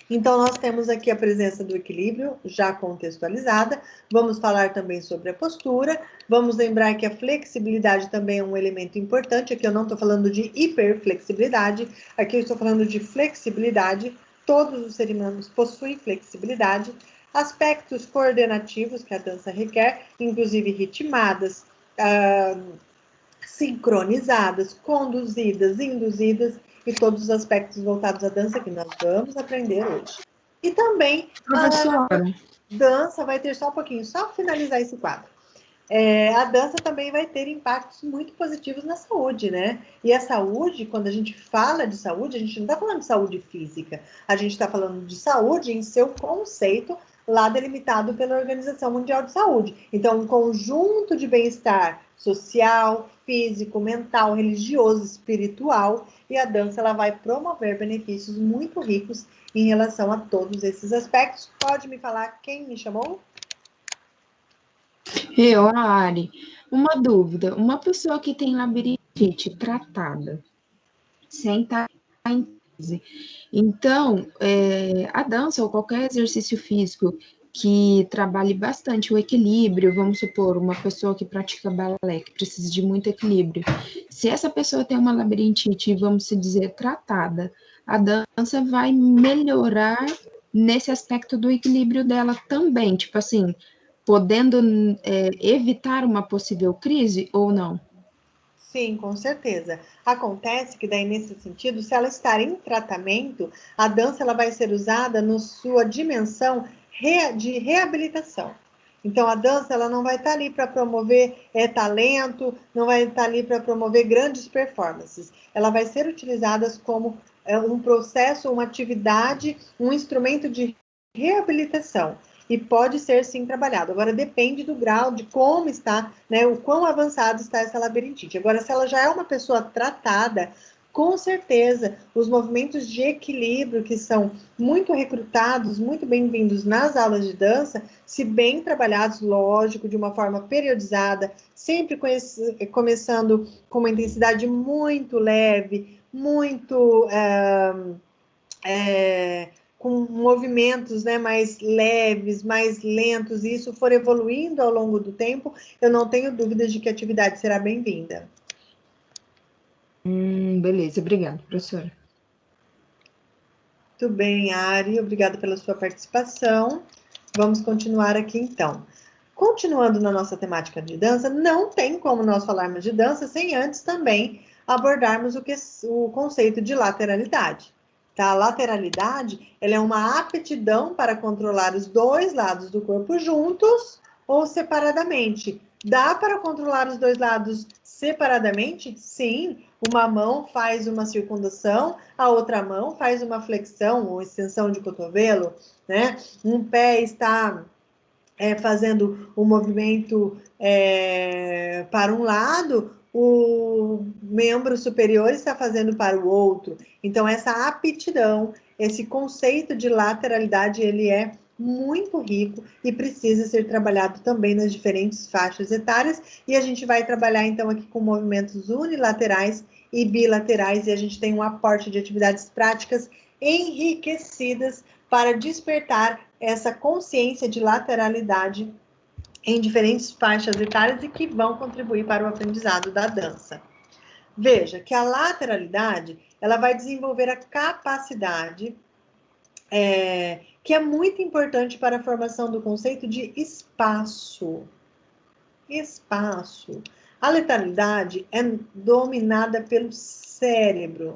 Então, nós temos aqui a presença do equilíbrio, já contextualizada. Vamos falar também sobre a postura. Vamos lembrar que a flexibilidade também é um elemento importante. Aqui eu não estou falando de hiperflexibilidade, aqui eu estou falando de flexibilidade. Todos os seres humanos possuem flexibilidade. Aspectos coordenativos que a dança requer, inclusive ritmadas, sincronizadas, conduzidas, induzidas, e todos os aspectos voltados à dança que nós vamos aprender hoje. E também, professora, a dança vai ter só um pouquinho, só finalizar esse quadro. A dança também vai ter impactos muito positivos na saúde, né? E a saúde, quando a gente fala de saúde, a gente não está falando de saúde física, a gente está falando de saúde em seu conceito lá delimitado pela Organização Mundial de Saúde. Então, um conjunto de bem-estar social, físico, mental, religioso, espiritual, e a dança ela vai promover benefícios muito ricos em relação a todos esses aspectos. Pode me falar quem me chamou? Eu, a Ari, uma dúvida, uma pessoa que tem labirintite tratada, sem estar em crise, então, a dança ou qualquer exercício físico que trabalhe bastante o equilíbrio, vamos supor, uma pessoa que pratica balé, que precisa de muito equilíbrio, se essa pessoa tem uma labirintite, vamos dizer, tratada, a dança vai melhorar nesse aspecto do equilíbrio dela também, tipo assim, podendo evitar uma possível crise ou não? Sim, com certeza. Acontece que daí, nesse sentido, se ela estar em tratamento, a dança ela vai ser usada na sua dimensão de reabilitação. Então, a dança ela não vai estar ali para promover talento, não vai estar ali para promover grandes performances. Ela vai ser utilizada como um processo, uma atividade, um instrumento de reabilitação. E pode ser, sim, trabalhado. Agora, depende do grau, de como está, né, o quão avançado está essa labirintite. Agora, se ela já é uma pessoa tratada, com certeza, os movimentos de equilíbrio que são muito recrutados, muito bem-vindos nas aulas de dança, se bem trabalhados, lógico, de uma forma periodizada, sempre começando com uma intensidade muito leve, muito... com movimentos, né, mais leves, mais lentos, e isso for evoluindo ao longo do tempo, eu não tenho dúvidas de que a atividade será bem-vinda. Beleza, obrigada, professora. Muito bem, Ari, obrigada pela sua participação. Vamos continuar aqui, então. Continuando na nossa temática de dança, não tem como nós falarmos de dança sem antes também abordarmos o conceito de lateralidade. Tá? A lateralidade, ela é uma aptidão para controlar os dois lados do corpo juntos ou separadamente. Dá para controlar os dois lados separadamente? Sim. Uma mão faz uma circundação, a outra mão faz uma flexão ou extensão de cotovelo, né? Um pé está fazendo o movimento para um lado, o membro superior está fazendo para o outro. Então, essa aptidão, esse conceito de lateralidade, ele é muito rico e precisa ser trabalhado também nas diferentes faixas etárias. E a gente vai trabalhar, então, aqui com movimentos unilaterais e bilaterais, e a gente tem um aporte de atividades práticas enriquecidas para despertar essa consciência de lateralidade em diferentes faixas etárias e que vão contribuir para o aprendizado da dança. Veja que a lateralidade, ela vai desenvolver a capacidade que é muito importante para a formação do conceito de espaço. Espaço. A lateralidade é dominada pelo cérebro,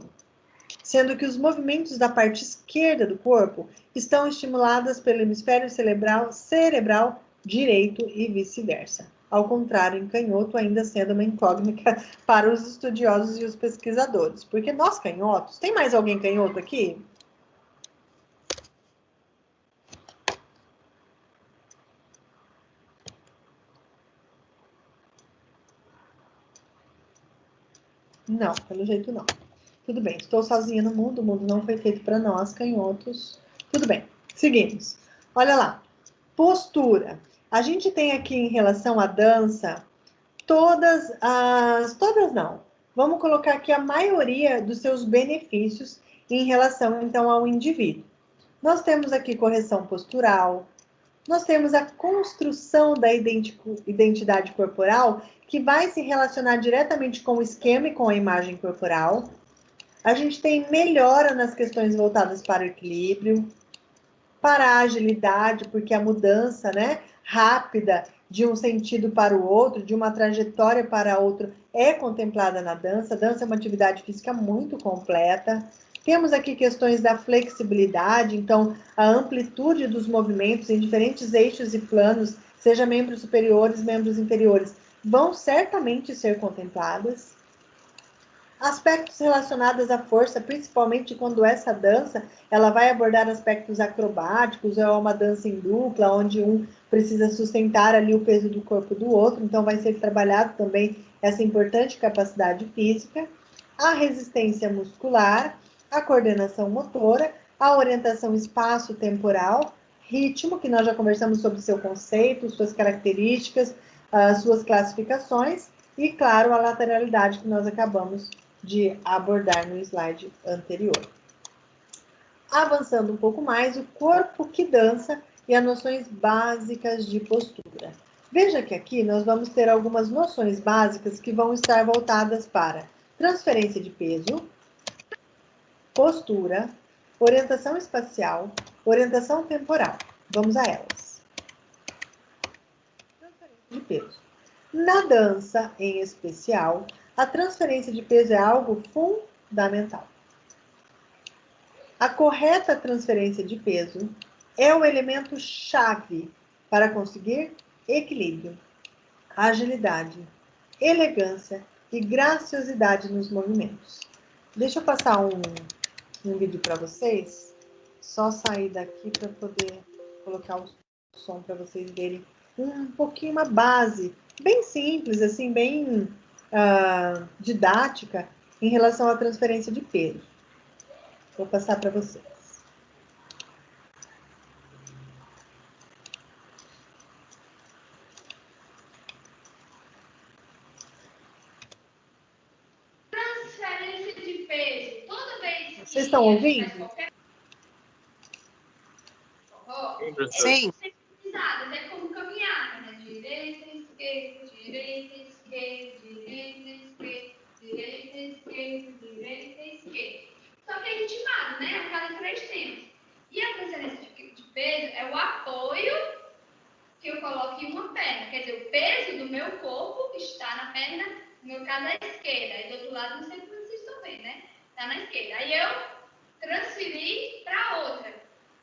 sendo que os movimentos da parte esquerda do corpo estão estimulados pelo hemisfério cerebral direito e vice-versa. Ao contrário, em canhoto, ainda sendo uma incógnita para os estudiosos e os pesquisadores. Porque nós canhotos, tem mais alguém canhoto aqui? Não, pelo jeito não. Tudo bem, estou sozinha no mundo, o mundo não foi feito para nós, canhotos. Tudo bem, seguimos. Olha lá, postura. A gente tem aqui em relação à dança, todas não. Vamos colocar aqui a maioria dos seus benefícios em relação, então, ao indivíduo. Nós temos aqui correção postural, nós temos a construção da identidade corporal, que vai se relacionar diretamente com o esquema e com a imagem corporal. A gente tem melhora nas questões voltadas para o equilíbrio, para a agilidade, porque a mudança, né, rápida de um sentido para o outro, de uma trajetória para outro, é contemplada na dança. A dança é uma atividade física muito completa. Temos aqui questões da flexibilidade, então a amplitude dos movimentos em diferentes eixos e planos, seja membros superiores, membros inferiores, vão certamente ser contempladas. Aspectos relacionados à força, principalmente quando essa dança, ela vai abordar aspectos acrobáticos, é uma dança em dupla, onde um precisa sustentar ali o peso do corpo do outro, então vai ser trabalhado também essa importante capacidade física, a resistência muscular, a coordenação motora, a orientação espaço-temporal, ritmo, que nós já conversamos sobre seu conceito, suas características, as suas classificações, e, claro, a lateralidade que nós acabamos de abordar no slide anterior. Avançando um pouco mais, o corpo que dança e as noções básicas de postura. Veja que aqui nós vamos ter algumas noções básicas que vão estar voltadas para transferência de peso, postura, orientação espacial, orientação temporal. Vamos a elas. Transferência de peso. Na dança, em especial, a transferência de peso é algo fundamental. A correta transferência de peso é o elemento chave para conseguir equilíbrio, agilidade, elegância e graciosidade nos movimentos. Deixa eu passar um vídeo para vocês. Só sair daqui para poder colocar o som para vocês verem um pouquinho, uma base bem simples, assim, bem didática em relação à transferência de peso. Vou passar para vocês. Transferência de peso. Toda vez que vocês estão ouvindo? Sim. Pisadas, é como caminhada, né? Direita, esquerda, direita, esquerda, direita, esquerda, direita, esquerda, direita, esquerda. Só que a gente faz, né? A cada 3 tempos. E a transferência de peso é o apoio que eu coloco em uma perna. Quer dizer, o peso do meu corpo está na perna, no meu caso, à esquerda. E do outro lado, não sei como vocês estão vendo, né? Está na esquerda. Aí eu transferi para outra.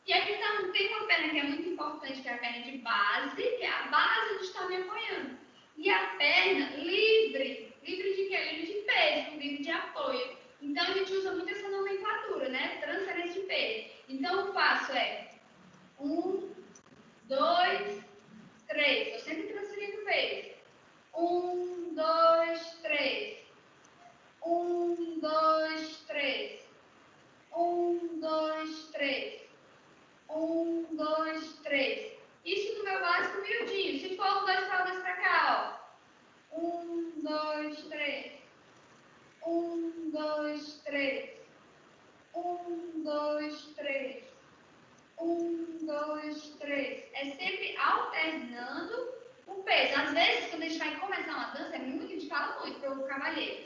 E aqui então, tem uma perna que é muito importante, que é a perna de base, que é a base onde está me apoiando. E a perna livre. Livre de quê? Livre de peso, livre de apoio. Então, a gente usa muito essa nomenclatura, né? Transferência de peso. Então, o passo é 1, 2, 3. Estou sempre transferindo peso. 1, 2, 3. 1, 2, 3. 1, 2, 3. 1, 2, 3. Isso no meu básico miudinho. Se for 2 palmas para cá, ó. 1, 2, 3. 1, 2, 3. 1, 2, 3. 1, 2, 3. É sempre alternando o peso. Às vezes, quando a gente vai começar uma dança, é muito, a gente fala muito para o cavalheiro.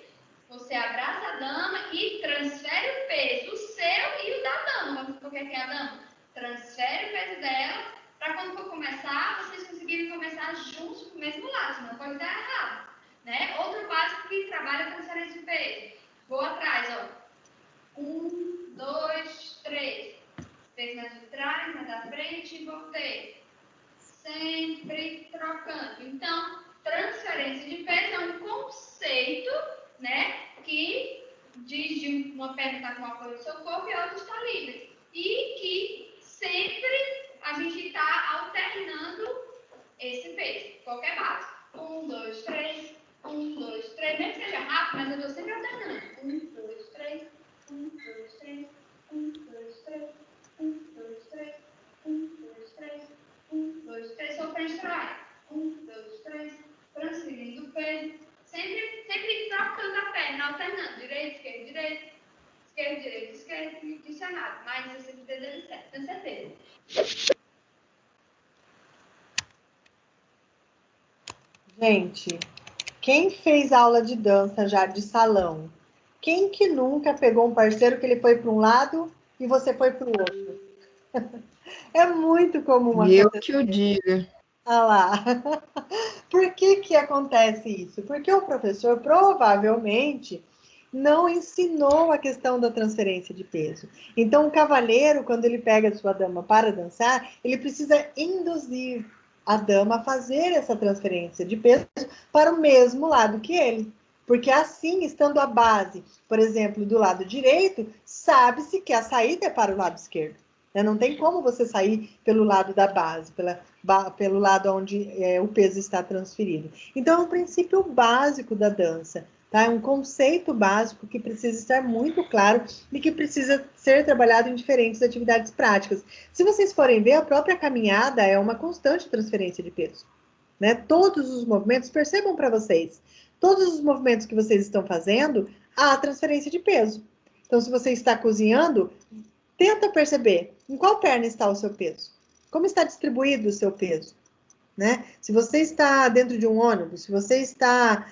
Você abraça a dama e transfere o peso, o seu e o da dama. Porque quem é a dama? Transfere o peso dela, para quando for começar, vocês conseguirem começar juntos pro mesmo lado, senão pode dar errado. Né? Outro básico que trabalha a transferência de peso. Vou atrás, ó. 1, 2, 3. Fez na de trás, na da frente e voltei. Sempre trocando. Então, transferência de peso é um conceito, né, que diz de uma perna está com o apoio do seu corpo e a outra está livre. E que sempre a gente está alternando esse peso, qualquer base. 1, 2, 3, 1, 2, 3. Nem que seja rápido, mas eu estou sempre alternando. 1, 2, 3, 1, 2, 3, 1, 2, 3, 1, 2, 3, 1, 2, 3, 1, 2, 3. Só frente trás. 1, 2, 3. Transferindo o peso. Sempre trocando a perna, alternando. Direita, esquerda, direita. Esquerda, direita, esquerda. Isso é nada, mas você entendeu certo, tenho certeza. Gente, quem fez aula de dança já de salão? Quem que nunca pegou um parceiro que ele foi para um lado e você foi para o outro? É muito comum acontecer. Eu que o diga. Ah lá. Por que acontece isso? Porque o professor provavelmente não ensinou a questão da transferência de peso. Então, o cavalheiro, quando ele pega a sua dama para dançar, ele precisa induzir a dama a fazer essa transferência de peso para o mesmo lado que ele. Porque assim, estando a base, por exemplo, do lado direito, sabe-se que a saída é para o lado esquerdo. Não tem como você sair pelo lado da base, pelo lado onde o peso está transferido. Então, é um princípio básico da dança. Tá? É um conceito básico que precisa estar muito claro e que precisa ser trabalhado em diferentes atividades práticas. Se vocês forem ver, a própria caminhada é uma constante transferência de peso. Né? Todos os movimentos, percebam para vocês, todos os movimentos que vocês estão fazendo, há transferência de peso. Então, se você está cozinhando, tenta perceber em qual perna está o seu peso. Como está distribuído o seu peso? Né? Se você está dentro de um ônibus, se você está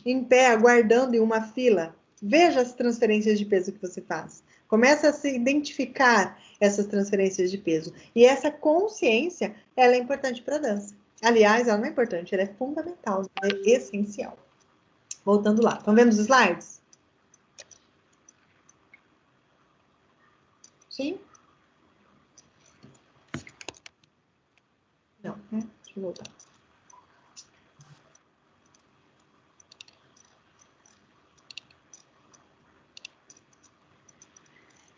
em pé, aguardando em uma fila, veja as transferências de peso que você faz. Começa a se identificar essas transferências de peso. E essa consciência, ela é importante para a dança. Aliás, ela não é importante, ela é fundamental, é essencial. Voltando lá. Estão vendo os slides? Sim? Não, né? Deixa eu voltar.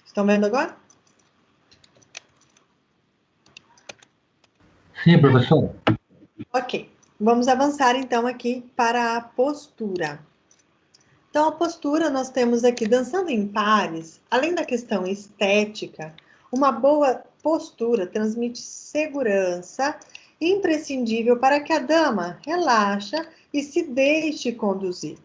Estão vendo agora? Sim, professor. Ok. Vamos avançar então aqui para a postura. Então, a postura nós temos aqui, dançando em pares, além da questão estética, uma boa postura transmite segurança, imprescindível para que a dama relaxa e se deixe conduzir.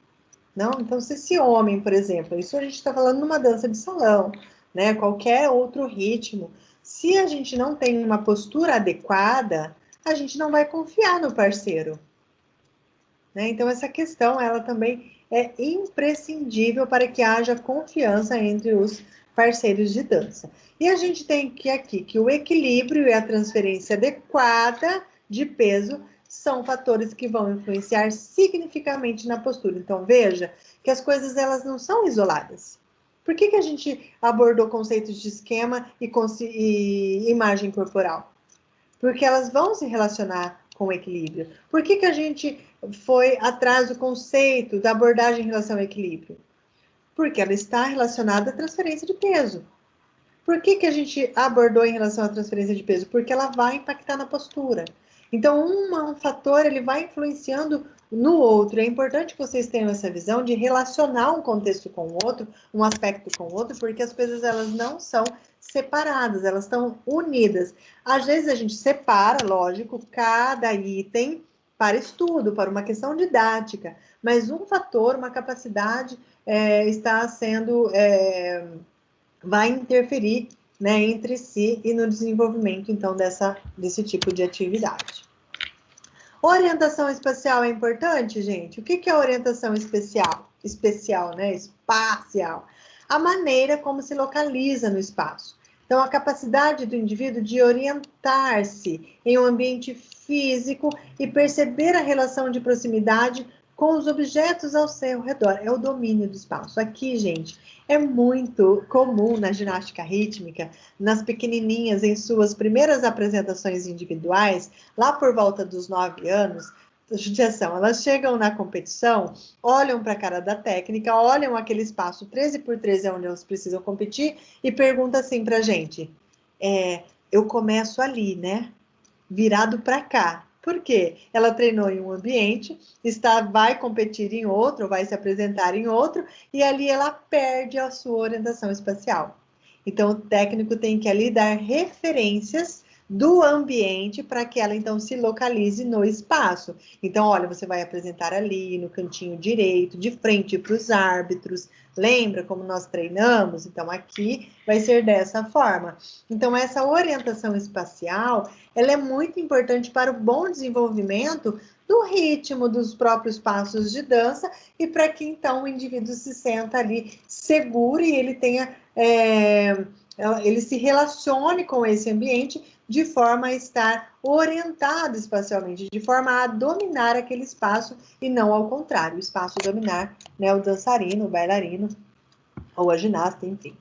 Não? Então, se esse homem, por exemplo, isso a gente está falando numa dança de salão, né? Qualquer outro ritmo, se a gente não tem uma postura adequada, a gente não vai confiar no parceiro. Né? Então, essa questão, ela também é imprescindível para que haja confiança entre os parceiros de dança. E a gente tem aqui que o equilíbrio e a transferência adequada de peso são fatores que vão influenciar significativamente na postura. Então, veja que as coisas, elas não são isoladas. Por que a gente abordou conceitos de esquema e imagem corporal? Porque elas vão se relacionar com o equilíbrio. Por que a gente foi atrás do conceito da abordagem em relação ao equilíbrio? Porque ela está relacionada à transferência de peso. Por que a gente abordou em relação à transferência de peso? Porque ela vai impactar na postura. Então, um fator, ele vai influenciando no outro. É importante que vocês tenham essa visão de relacionar um contexto com o outro, um aspecto com o outro, porque as coisas, elas não são separadas, elas estão unidas. Às vezes a gente separa, lógico, cada item para estudo, para uma questão didática, mas um fator, uma capacidade está sendo... vai interferir, né, entre si e no desenvolvimento, então, desse tipo de atividade. Orientação espacial é importante, gente? O que é orientação especial, né? Espacial. A maneira como se localiza no espaço. Então, a capacidade do indivíduo de orientar-se em um ambiente físico e perceber a relação de proximidade com os objetos ao seu redor. É o domínio do espaço. Aqui, gente, é muito comum na ginástica rítmica, nas pequenininhas, em suas primeiras apresentações individuais, lá por volta dos 9 anos, judiação, elas chegam na competição, olham para a cara da técnica, olham aquele espaço 13x13 onde elas precisam competir e perguntam assim para a gente, eu começo ali, né? Virado para cá. Por quê? Ela treinou em um ambiente, vai competir em outro, vai se apresentar em outro, e ali ela perde a sua orientação espacial. Então, o técnico tem que ali dar referências do ambiente para que ela, então, se localize no espaço. Então, olha, você vai apresentar ali, no cantinho direito, de frente para os árbitros. Lembra como nós treinamos? Então, aqui vai ser dessa forma. Então, essa orientação espacial, ela é muito importante para o bom desenvolvimento do ritmo dos próprios passos de dança e para que, então, o indivíduo se senta ali seguro e ele tenha... ele se relacione com esse ambiente de forma a estar orientado espacialmente, de forma a dominar aquele espaço e não ao contrário, o espaço dominar, né, o dançarino, o bailarino ou a ginasta, enfim.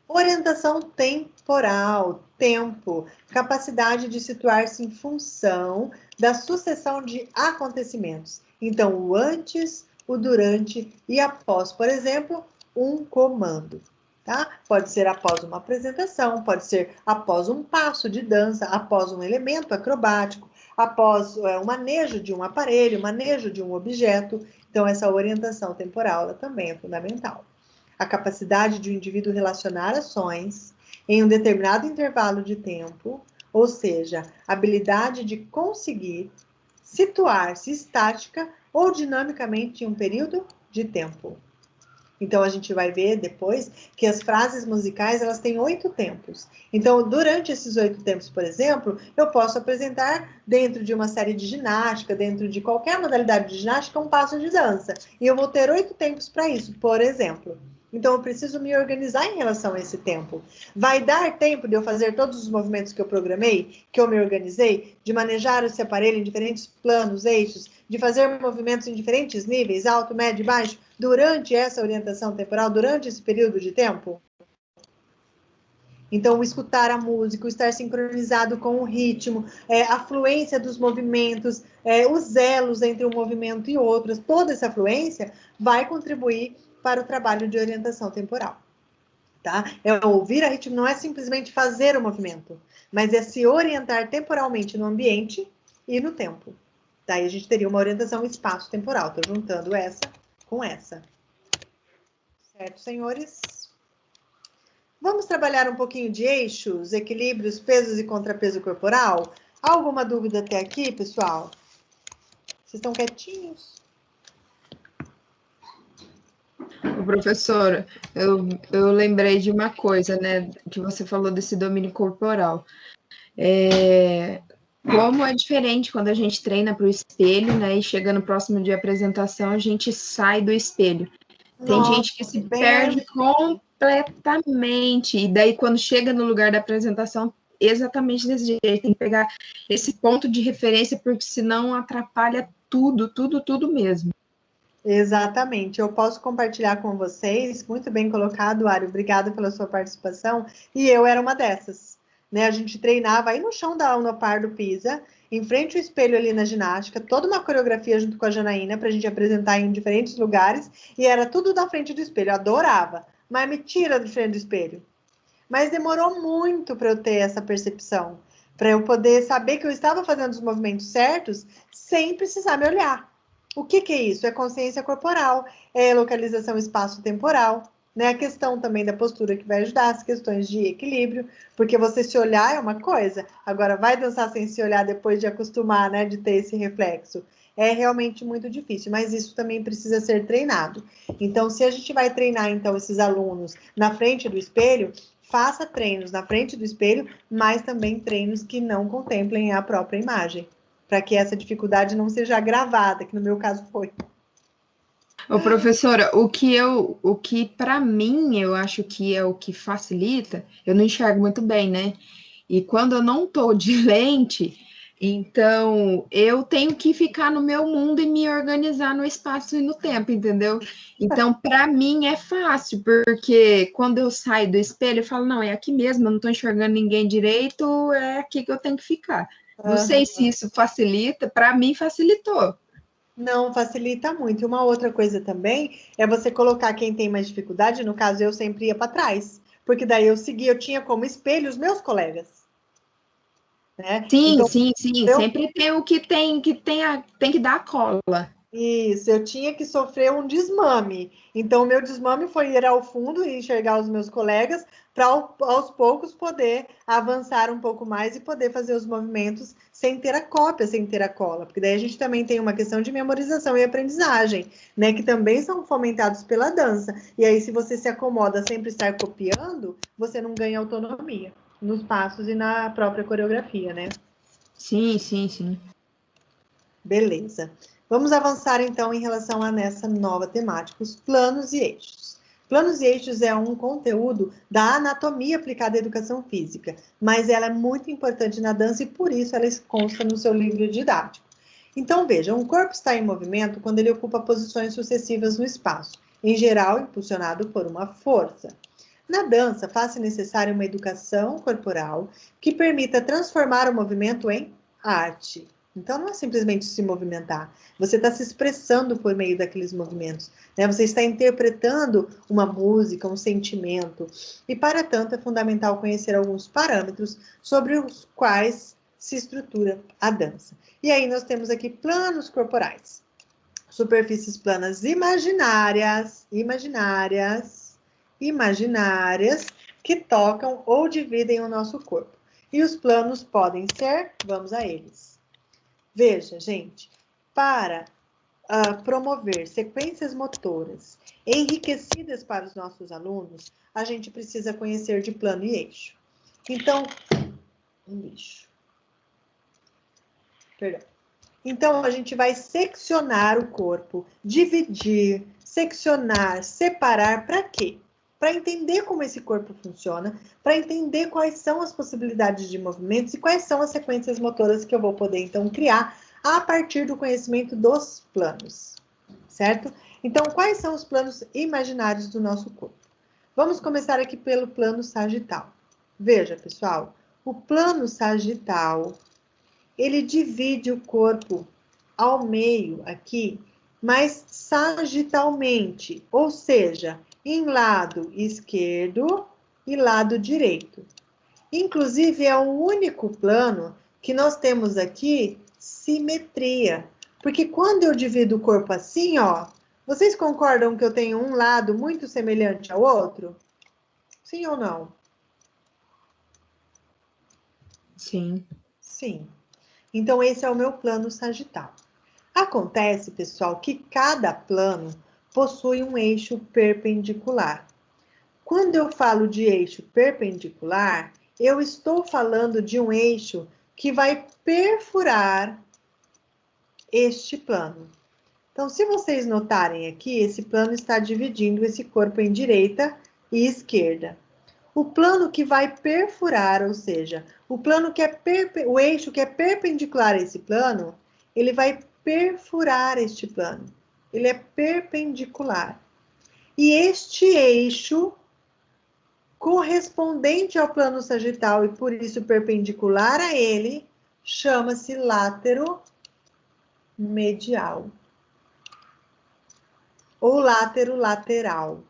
Orientação temporal, tempo, capacidade de situar-se em função da sucessão de acontecimentos. Então, o antes, o durante e após, por exemplo, um comando. Tá? Pode ser após uma apresentação, pode ser após um passo de dança, após um elemento acrobático, após o manejo de um aparelho, manejo de um objeto. Então, essa orientação temporal ela também é fundamental. A capacidade de um indivíduo relacionar ações em um determinado intervalo de tempo, ou seja, a habilidade de conseguir situar-se estática ou dinamicamente em um período de tempo. Então, a gente vai ver depois que as frases musicais, elas têm 8 tempos. Então, durante esses 8 tempos, por exemplo, eu posso apresentar dentro de uma série de ginástica, dentro de qualquer modalidade de ginástica, um passo de dança. E eu vou ter 8 tempos para isso, por exemplo. Então, eu preciso me organizar em relação a esse tempo. Vai dar tempo de eu fazer todos os movimentos que eu programei, que eu me organizei, de manejar esse aparelho em diferentes planos, eixos, de fazer movimentos em diferentes níveis, alto, médio e baixo, durante essa orientação temporal, durante esse período de tempo? Então, o escutar a música, o estar sincronizado com o ritmo, a fluência dos movimentos, os elos entre um movimento e outro, toda essa fluência vai contribuir para o trabalho de orientação temporal. Tá? Ouvir a ritmo não é simplesmente fazer o movimento, mas é se orientar temporalmente no ambiente e no tempo. Daí a gente teria uma orientação espaço-temporal. Estou juntando essa com essa. Certo, senhores? Vamos trabalhar um pouquinho de eixos, equilíbrios, pesos e contrapeso corporal? Alguma dúvida até aqui, pessoal? Vocês estão quietinhos? Professora, eu lembrei de uma coisa, né, que você falou desse domínio corporal. Como é diferente quando a gente treina para o espelho, né, e chega no próximo dia de apresentação, a gente sai do espelho. Tem gente que se perde completamente, e daí quando chega no lugar da apresentação, exatamente desse jeito, tem que pegar esse ponto de referência, porque senão atrapalha tudo mesmo. Exatamente, eu posso compartilhar com vocês, muito bem colocado, Ari, obrigada pela sua participação, e eu era uma dessas, né, a gente treinava aí no chão da Unopar do Pisa, em frente ao espelho ali na ginástica, toda uma coreografia junto com a Janaína, para a gente apresentar em diferentes lugares, e era tudo na frente do espelho, eu adorava, mas me tira de frente do espelho. Mas demorou muito para eu ter essa percepção, para eu poder saber que eu estava fazendo os movimentos certos, sem precisar me olhar. O que é isso? É consciência corporal, é localização espaço-temporal, né? A questão também da postura que vai ajudar, as questões de equilíbrio, porque você se olhar é uma coisa, agora vai dançar sem se olhar depois de acostumar, né? De ter esse reflexo. É realmente muito difícil, mas isso também precisa ser treinado. Então, se a gente vai treinar, então, esses alunos na frente do espelho, faça treinos na frente do espelho, mas também treinos que não contemplem a própria imagem, para que essa dificuldade não seja agravada, que no meu caso foi. Ô, professora, o que para mim eu acho que é o que facilita, eu não enxergo muito bem, né? E quando eu não tô de lente, então eu tenho que ficar no meu mundo e me organizar no espaço e no tempo, entendeu? Então, para mim é fácil, porque quando eu saio do espelho, eu falo, não, é aqui mesmo, eu não tô enxergando ninguém direito, é aqui que eu tenho que ficar. Não sei se isso facilita, para mim facilitou. Não, facilita muito. E uma outra coisa também é você colocar quem tem mais dificuldade, no caso eu sempre ia para trás, porque daí eu tinha como espelho os meus colegas. Né? Sim, então, sim, sempre tem o que tem que dar a cola. Isso, eu tinha que sofrer um desmame. Então, o meu desmame foi ir ao fundo e enxergar os meus colegas para, aos poucos, poder avançar um pouco mais e poder fazer os movimentos sem ter a cópia, sem ter a cola. Porque daí a gente também tem uma questão de memorização e aprendizagem, né? Que também são fomentados pela dança. E aí, se você se acomoda a sempre estar copiando, você não ganha autonomia nos passos e na própria coreografia, né? Sim, sim, sim. Beleza. Vamos avançar, então, em relação a nessa nova temática, os planos e eixos. Planos e eixos é um conteúdo da anatomia aplicada à educação física, mas ela é muito importante na dança e, por isso, ela consta no seu livro didático. Então, veja, um corpo está em movimento quando ele ocupa posições sucessivas no espaço, em geral, impulsionado por uma força. Na dança, faz-se necessária uma educação corporal que permita transformar o movimento em arte. Então, não é simplesmente se movimentar. Você está se expressando por meio daqueles movimentos, né? Você está interpretando uma música, um sentimento. E, para tanto, é fundamental conhecer alguns parâmetros sobre os quais se estrutura a dança. E aí nós temos aqui planos corporais. Superfícies planas imaginárias, que tocam ou dividem o nosso corpo. E os planos podem ser, vamos a eles. Veja, gente, para promover sequências motoras enriquecidas para os nossos alunos, a gente precisa conhecer de plano e eixo. Então, Então, a gente vai seccionar o corpo, dividir, seccionar, separar, para quê? para entender como esse corpo funciona, para entender quais são as possibilidades de movimentos e quais são as sequências motoras que eu vou poder, então, criar a partir do conhecimento dos planos, certo? Então, quais são os planos imaginários do nosso corpo? Vamos começar aqui pelo plano sagital. Veja, pessoal, o plano sagital, ele divide o corpo ao meio aqui, mas sagitalmente, ou seja, em lado esquerdo e lado direito. Inclusive, é o único plano que nós temos aqui simetria. Porque quando eu divido o corpo assim, ó, vocês concordam que eu tenho um lado muito semelhante ao outro? Sim ou não? Sim. Sim. Então, esse é o meu plano sagital. Acontece, pessoal, que cada plano possui um eixo perpendicular. Quando eu falo de eixo perpendicular, eu estou falando de um eixo que vai perfurar este plano. Então, se vocês notarem aqui, esse plano está dividindo esse corpo em direita e esquerda. O plano que vai perfurar, ou seja, o plano que é o eixo que é perpendicular a esse plano, ele vai perfurar este plano. Ele é perpendicular. E este eixo correspondente ao plano sagital e por isso perpendicular a ele, chama-se látero medial. Ou látero lateral.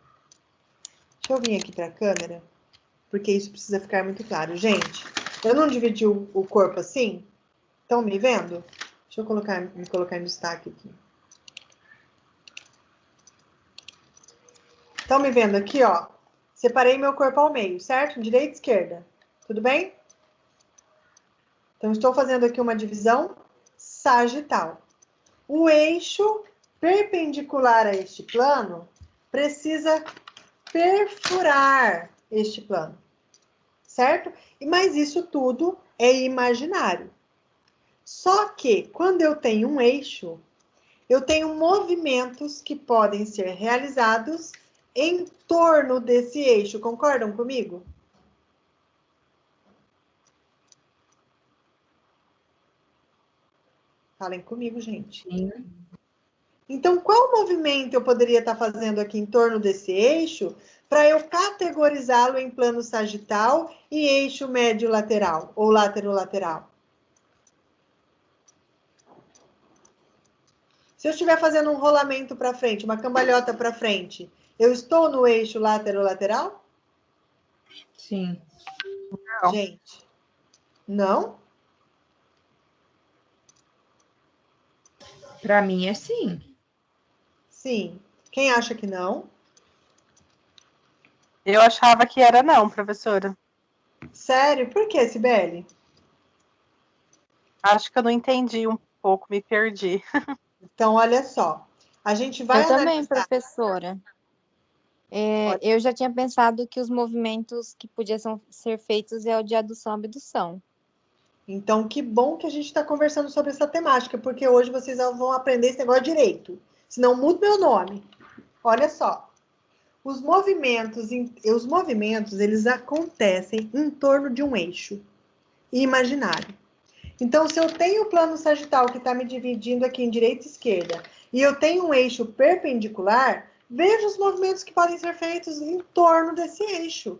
Deixa eu vir aqui para a câmera, porque isso precisa ficar muito claro. Gente, eu não dividi o corpo assim? Estão me vendo? Deixa eu me colocar em destaque aqui. Estão me vendo aqui, ó? Separei meu corpo ao meio, certo? Direita e esquerda. Tudo bem? Então, estou fazendo aqui uma divisão sagital. O eixo perpendicular a este plano precisa perfurar este plano, certo? Mas isso tudo é imaginário. Só que, quando eu tenho um eixo, eu tenho movimentos que podem ser realizados em torno desse eixo. Concordam comigo? Falem comigo, gente. Sim. Então, qual movimento eu poderia estar fazendo aqui em torno desse eixo para eu categorizá-lo em plano sagital e eixo médio lateral ou lateral? Se eu estiver fazendo um rolamento para frente, uma cambalhota para frente, eu estou no eixo lateral? Sim. Não. Gente, não? Para mim é sim. Sim. Quem acha que não? Eu achava que era não, professora. Sério? Por que, Sibeli? Acho que eu não entendi um pouco, me perdi. Então, olha só. A gente vai Eu também, analisar. professora. Eu já tinha pensado que os movimentos que podiam ser feitos é o de adução e abdução. Então, que bom que a gente está conversando sobre essa temática, porque hoje vocês vão aprender esse negócio direito. Senão, muda meu nome. Olha só. Os movimentos, eles acontecem em torno de um eixo imaginário. Então, se eu tenho o plano sagital que está me dividindo aqui em direita e esquerda, e eu tenho um eixo perpendicular, veja os movimentos que podem ser feitos em torno desse eixo.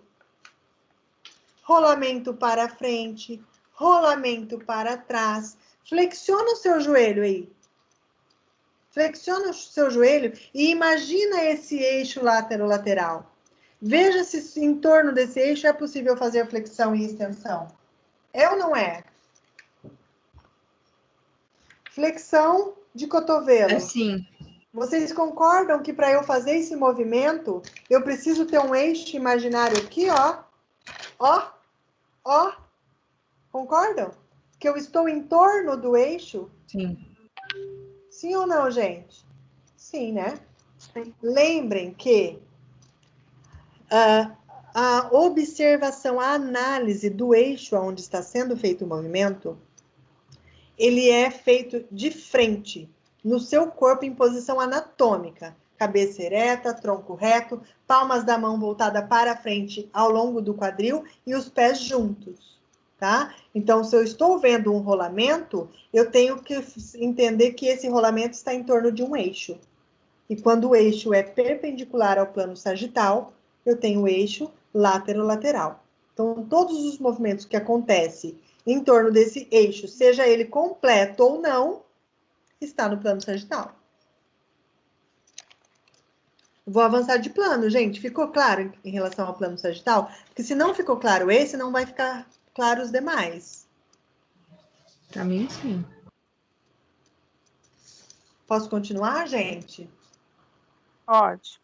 Rolamento para frente, rolamento para trás. Flexiona o seu joelho aí. Flexiona o seu joelho e imagina esse eixo lateral. Veja se em torno desse eixo é possível fazer flexão e extensão. É ou não é? Flexão de cotovelo. Sim. Vocês concordam que para eu fazer esse movimento, eu preciso ter um eixo imaginário aqui, ó? Ó, ó. Concordam? Que eu estou em torno do eixo? Sim. Sim ou não, gente? Sim, né? Sim. Lembrem que a observação, a análise do eixo onde está sendo feito o movimento, ele é feito de frente, no seu corpo em posição anatômica, cabeça ereta, tronco reto, palmas da mão voltada para frente ao longo do quadril e os pés juntos, tá? Então, se eu estou vendo um rolamento, eu tenho que entender que esse rolamento está em torno de um eixo. E quando o eixo é perpendicular ao plano sagital, eu tenho o eixo látero-lateral. Então, todos os movimentos que acontecem em torno desse eixo, seja ele completo ou não, está no plano sagital. Vou avançar de plano, gente. Ficou claro em relação ao plano sagital? Porque se não ficou claro esse, não vai ficar claro os demais. Para mim, sim. Posso continuar, gente? Pode.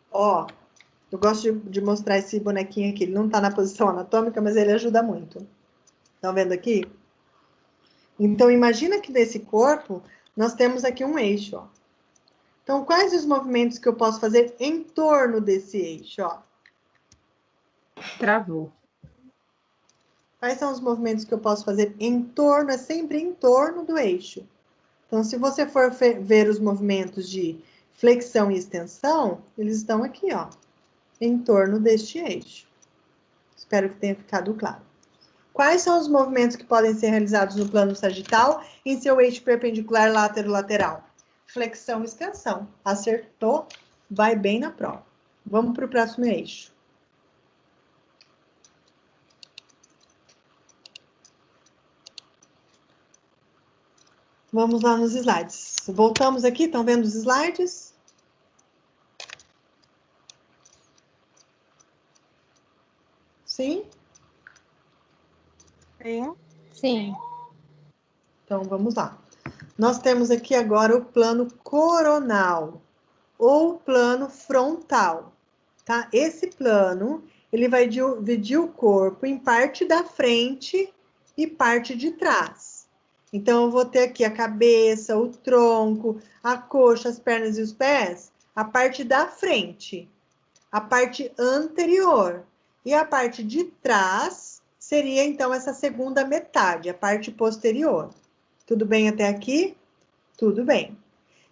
Ó, eu gosto de mostrar esse bonequinho aqui. Ele não está na posição anatômica, mas ele ajuda muito. Estão vendo aqui? Então, imagina que nesse corpo, nós temos aqui um eixo, ó. Então, quais os movimentos que eu posso fazer em torno desse eixo, ó? Travou. Quais são os movimentos que eu posso fazer em torno? É sempre em torno do eixo. Então, se você for ver os movimentos de flexão e extensão, eles estão aqui, ó, em torno deste eixo. Espero que tenha ficado claro. Quais são os movimentos que podem ser realizados no plano sagital em seu eixo perpendicular látero-lateral? Flexão e extensão. Acertou, vai bem na prova. Vamos para o próximo eixo. Vamos lá nos slides. Voltamos aqui, estão vendo os slides? Sim? Sim. Sim. Então, vamos lá. Nós temos aqui agora o plano coronal ou plano frontal, tá? Esse plano, ele vai dividir o corpo em parte da frente e parte de trás. Então, eu vou ter aqui a cabeça, o tronco, a coxa, as pernas e os pés, a parte da frente, a parte anterior. E a parte de trás seria, então, essa segunda metade, a parte posterior. Tudo bem até aqui? Tudo bem.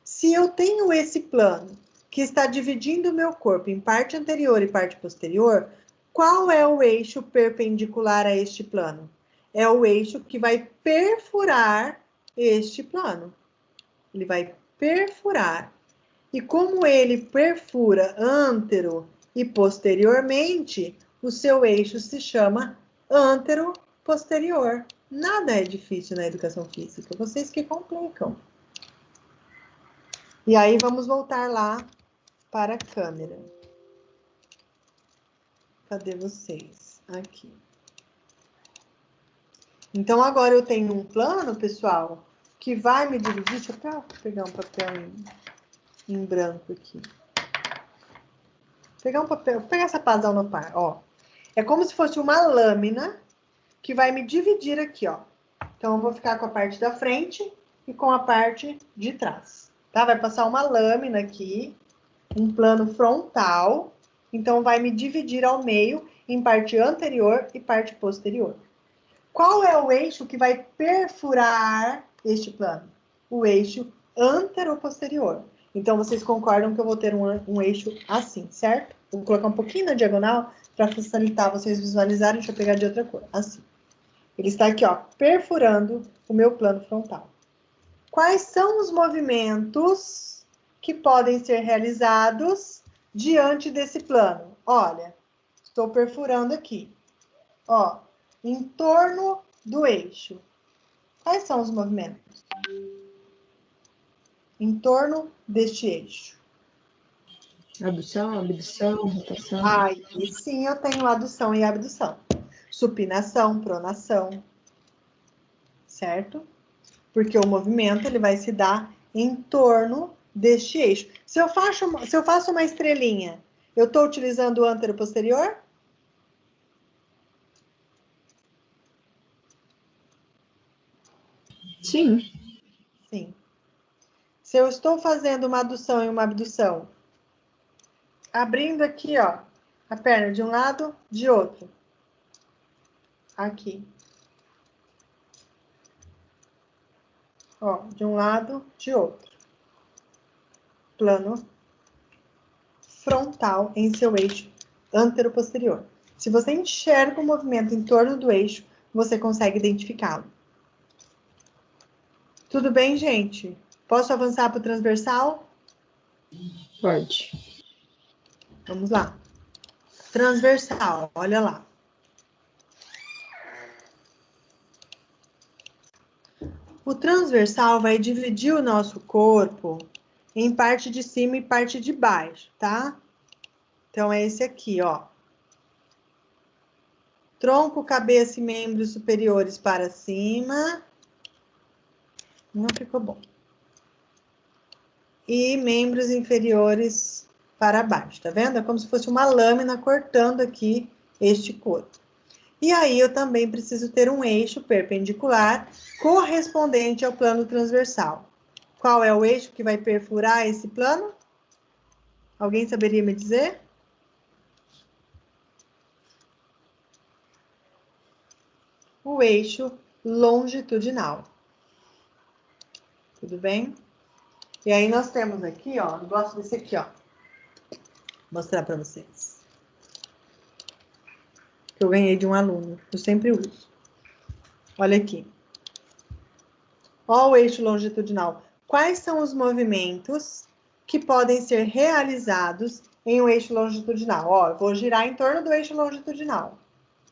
Se eu tenho esse plano que está dividindo o meu corpo em parte anterior e parte posterior, qual é o eixo perpendicular a este plano? É o eixo que vai perfurar este plano. Ele vai perfurar. E como ele perfura antero e posteriormente, o seu eixo se chama antero-posterior. Nada é difícil na educação física, vocês que complicam. E aí vamos voltar lá para a câmera. Cadê vocês? Aqui. Então, agora eu tenho um plano, pessoal, que vai me dividir. Deixa eu pegar um papel em branco aqui. Pegar um papel, vou pegar essa paz no par, ó. É como se fosse uma lâmina que vai me dividir aqui, ó. Então, eu vou ficar com a parte da frente e com a parte de trás, tá? Vai passar uma lâmina aqui, um plano frontal, então vai me dividir ao meio em parte anterior e parte posterior. Qual é o eixo que vai perfurar este plano? O eixo antero-posterior. Então, vocês concordam que eu vou ter um eixo assim, certo? Vou colocar um pouquinho na diagonal para facilitar vocês visualizarem. Deixa eu pegar de outra cor. Assim. Ele está aqui, ó, perfurando o meu plano frontal. Quais são os movimentos que podem ser realizados diante desse plano? Olha, estou perfurando aqui. Ó, em torno do eixo. Quais são os movimentos? Em torno deste eixo. Abdução, abdução, rotação. Aí sim eu tenho adução e abdução. Supinação, pronação. Certo? Porque o movimento ele vai se dar em torno deste eixo. Se eu faço uma estrelinha, eu estou utilizando o antero-posterior? Sim. Sim. Se eu estou fazendo uma adução e uma abdução, abrindo aqui, ó, a perna de um lado, de outro. Aqui. Ó, de um lado, de outro. Plano frontal em seu eixo antero-posterior. Se você enxerga o movimento em torno do eixo, você consegue identificá-lo. Tudo bem, gente? Posso avançar para o transversal? Pode. Vamos lá. Transversal, olha lá. O transversal vai dividir o nosso corpo em parte de cima e parte de baixo, tá? Então, é esse aqui, ó. Tronco, cabeça e membros superiores para cima. Não ficou bom. E membros inferiores para baixo, tá vendo? É como se fosse uma lâmina cortando aqui este corpo. E aí, eu também preciso ter um eixo perpendicular correspondente ao plano transversal. Qual é o eixo que vai perfurar esse plano? Alguém saberia me dizer? O eixo longitudinal. Tudo bem? E aí, nós temos aqui, ó, eu gosto desse aqui, ó. Vou mostrar para vocês. Que eu ganhei de um aluno, eu sempre uso. Olha aqui. Ó o eixo longitudinal. Quais são os movimentos que podem ser realizados em um eixo longitudinal? Ó, eu vou girar em torno do eixo longitudinal.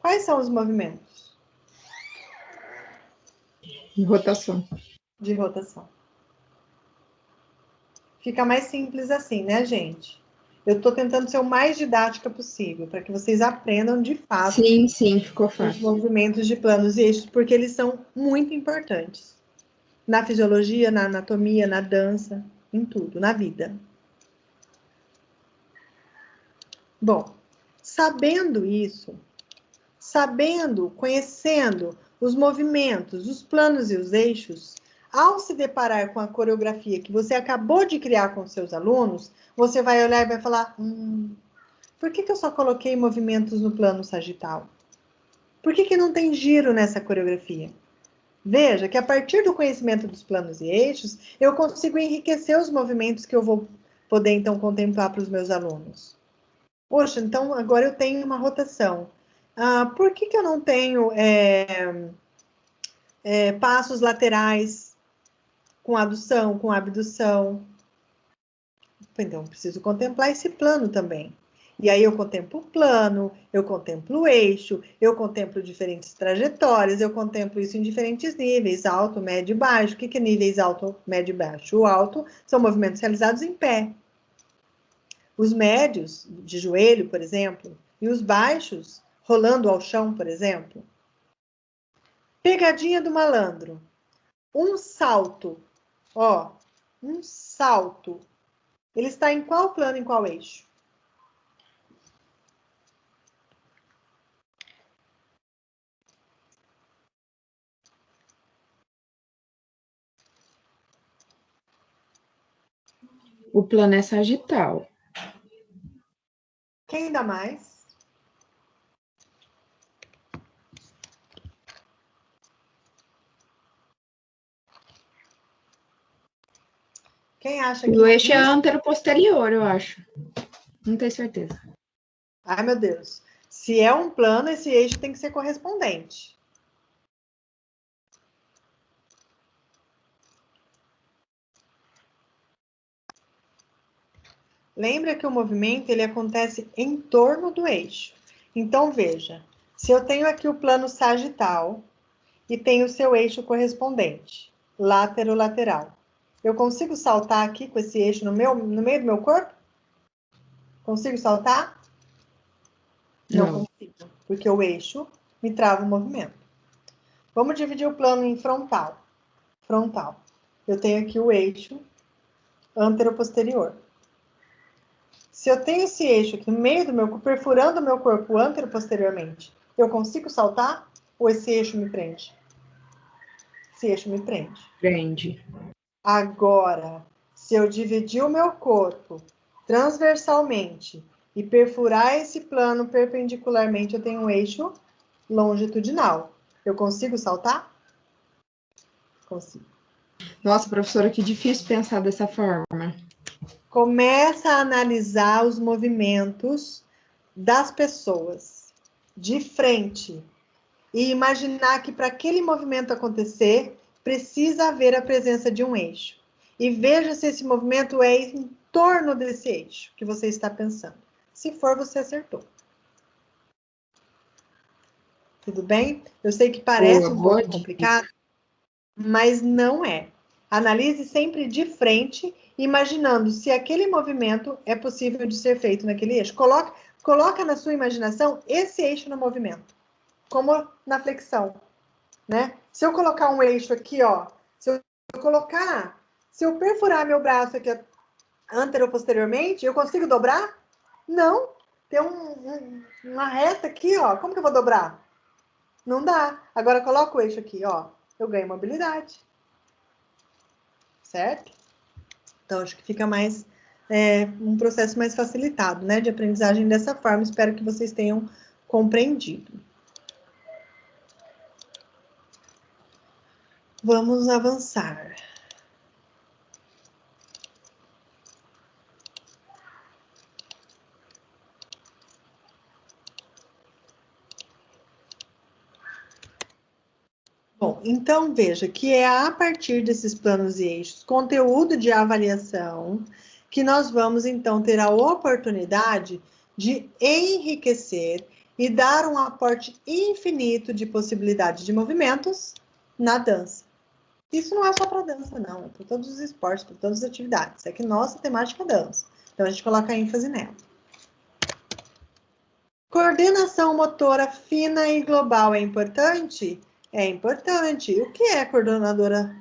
Quais são os movimentos? De rotação. De rotação. Fica mais simples assim, né, gente? Eu estou tentando ser o mais didática possível, para que vocês aprendam de fato Sim, ficou os fácil. movimentos de planos e eixos, porque eles são muito importantes. Na fisiologia, na anatomia, na dança, em tudo, na vida. Bom, sabendo isso, conhecendo os movimentos, os planos e os eixos, ao se deparar com a coreografia que você acabou de criar com seus alunos, você vai olhar e vai falar, por que eu só coloquei movimentos no plano sagital? Por que não tem giro nessa coreografia? Veja que a partir do conhecimento dos planos e eixos, eu consigo enriquecer os movimentos que eu vou poder, então, contemplar para os meus alunos. Poxa, então agora eu tenho uma rotação. Por que eu não tenho passos laterais com adução, com abdução? Então, eu preciso contemplar esse plano também. E aí eu contemplo o plano, eu contemplo o eixo, eu contemplo diferentes trajetórias, eu contemplo isso em diferentes níveis, alto, médio e baixo. O que é níveis alto, médio e baixo? O alto são movimentos realizados em pé. Os médios, de joelho, por exemplo, e os baixos, rolando ao chão, por exemplo. Pegadinha do malandro. Um salto, ó, um salto. Ele está em qual plano, em qual eixo? O plano é sagital. Quem dá mais? Quem acha que... O eixo é antero-posterior, eu acho. Não tenho certeza. Ai, meu Deus. Se é um plano, esse eixo tem que ser correspondente. Lembra que o movimento ele acontece em torno do eixo. Então, veja. Se eu tenho aqui o plano sagital e tenho o seu eixo correspondente, látero-lateral, eu consigo saltar aqui com esse eixo no meio do meu corpo? Consigo saltar? Não consigo, porque o eixo me trava o movimento. Vamos dividir o plano em frontal. Frontal. Eu tenho aqui o eixo antero-posterior. Se eu tenho esse eixo aqui no meio do meu corpo, perfurando o meu corpo antero-posteriormente, eu consigo saltar? Ou esse eixo me prende? Esse eixo me prende. Prende. Agora, se eu dividir o meu corpo transversalmente e perfurar esse plano perpendicularmente, eu tenho um eixo longitudinal. Eu consigo saltar? Consigo. Nossa, professora, que difícil pensar dessa forma. Começa a analisar os movimentos das pessoas de frente e imaginar que para aquele movimento acontecer, precisa haver a presença de um eixo. E veja se esse movimento é em torno desse eixo que você está pensando. Se for, você acertou. Tudo bem? Eu sei que parece um pouco complicado, mas não é. Analise sempre de frente, imaginando se aquele movimento é possível de ser feito naquele eixo. Coloca na sua imaginação esse eixo no movimento, como na flexão, né? Se eu colocar um eixo aqui, ó, se eu perfurar meu braço aqui anteroposteriormente, eu consigo dobrar? Não. Tem uma reta aqui, ó. Como que eu vou dobrar? Não dá. Agora coloca o eixo aqui, ó. Eu ganho mobilidade. Certo? Então, acho que fica mais um processo mais facilitado, né, de aprendizagem dessa forma. Espero que vocês tenham compreendido. Vamos avançar. Bom, então veja que é a partir desses planos e eixos, conteúdo de avaliação, que nós vamos então ter a oportunidade de enriquecer e dar um aporte infinito de possibilidades de movimentos na dança. Isso não é só para dança, não, é para todos os esportes, para todas as atividades. É que nossa temática é dança, então a gente coloca ênfase nela. Coordenação motora fina e global é importante? É importante. O que é coordenadora?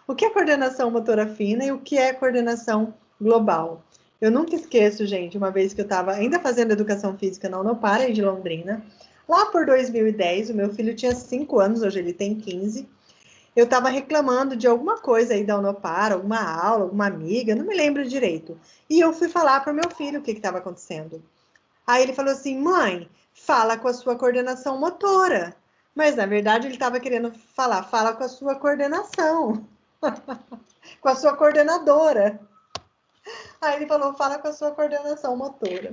O que é coordenação motora fina e o que é coordenação global? Eu nunca esqueço, gente, uma vez que eu estava ainda fazendo educação física na Unopar, de Londrina, lá por 2010, o meu filho tinha 5 anos, hoje ele tem 15, eu estava reclamando de alguma coisa aí da Unopar, alguma aula, alguma amiga, não me lembro direito. E eu fui falar para o meu filho o que estava acontecendo. Aí ele falou assim, mãe, fala com a sua coordenação motora. Mas, na verdade, ele estava querendo falar, fala com a sua coordenação. Com a sua coordenadora. Aí ele falou, fala com a sua coordenação motora.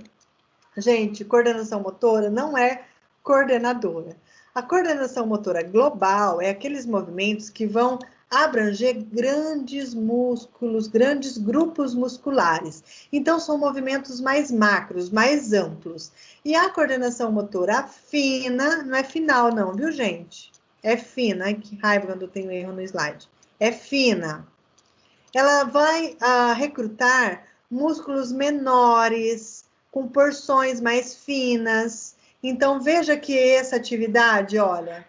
Gente, coordenação motora não é coordenadora. A coordenação motora global é aqueles movimentos que vão abranger grandes músculos, grandes grupos musculares. Então, são movimentos mais macros, mais amplos. E a coordenação motora fina, não é final não, viu, gente? É fina. Ai, que raiva quando eu tenho erro no slide. É fina. Ela vai recrutar músculos menores, com porções mais finas. Então, veja que essa atividade, olha,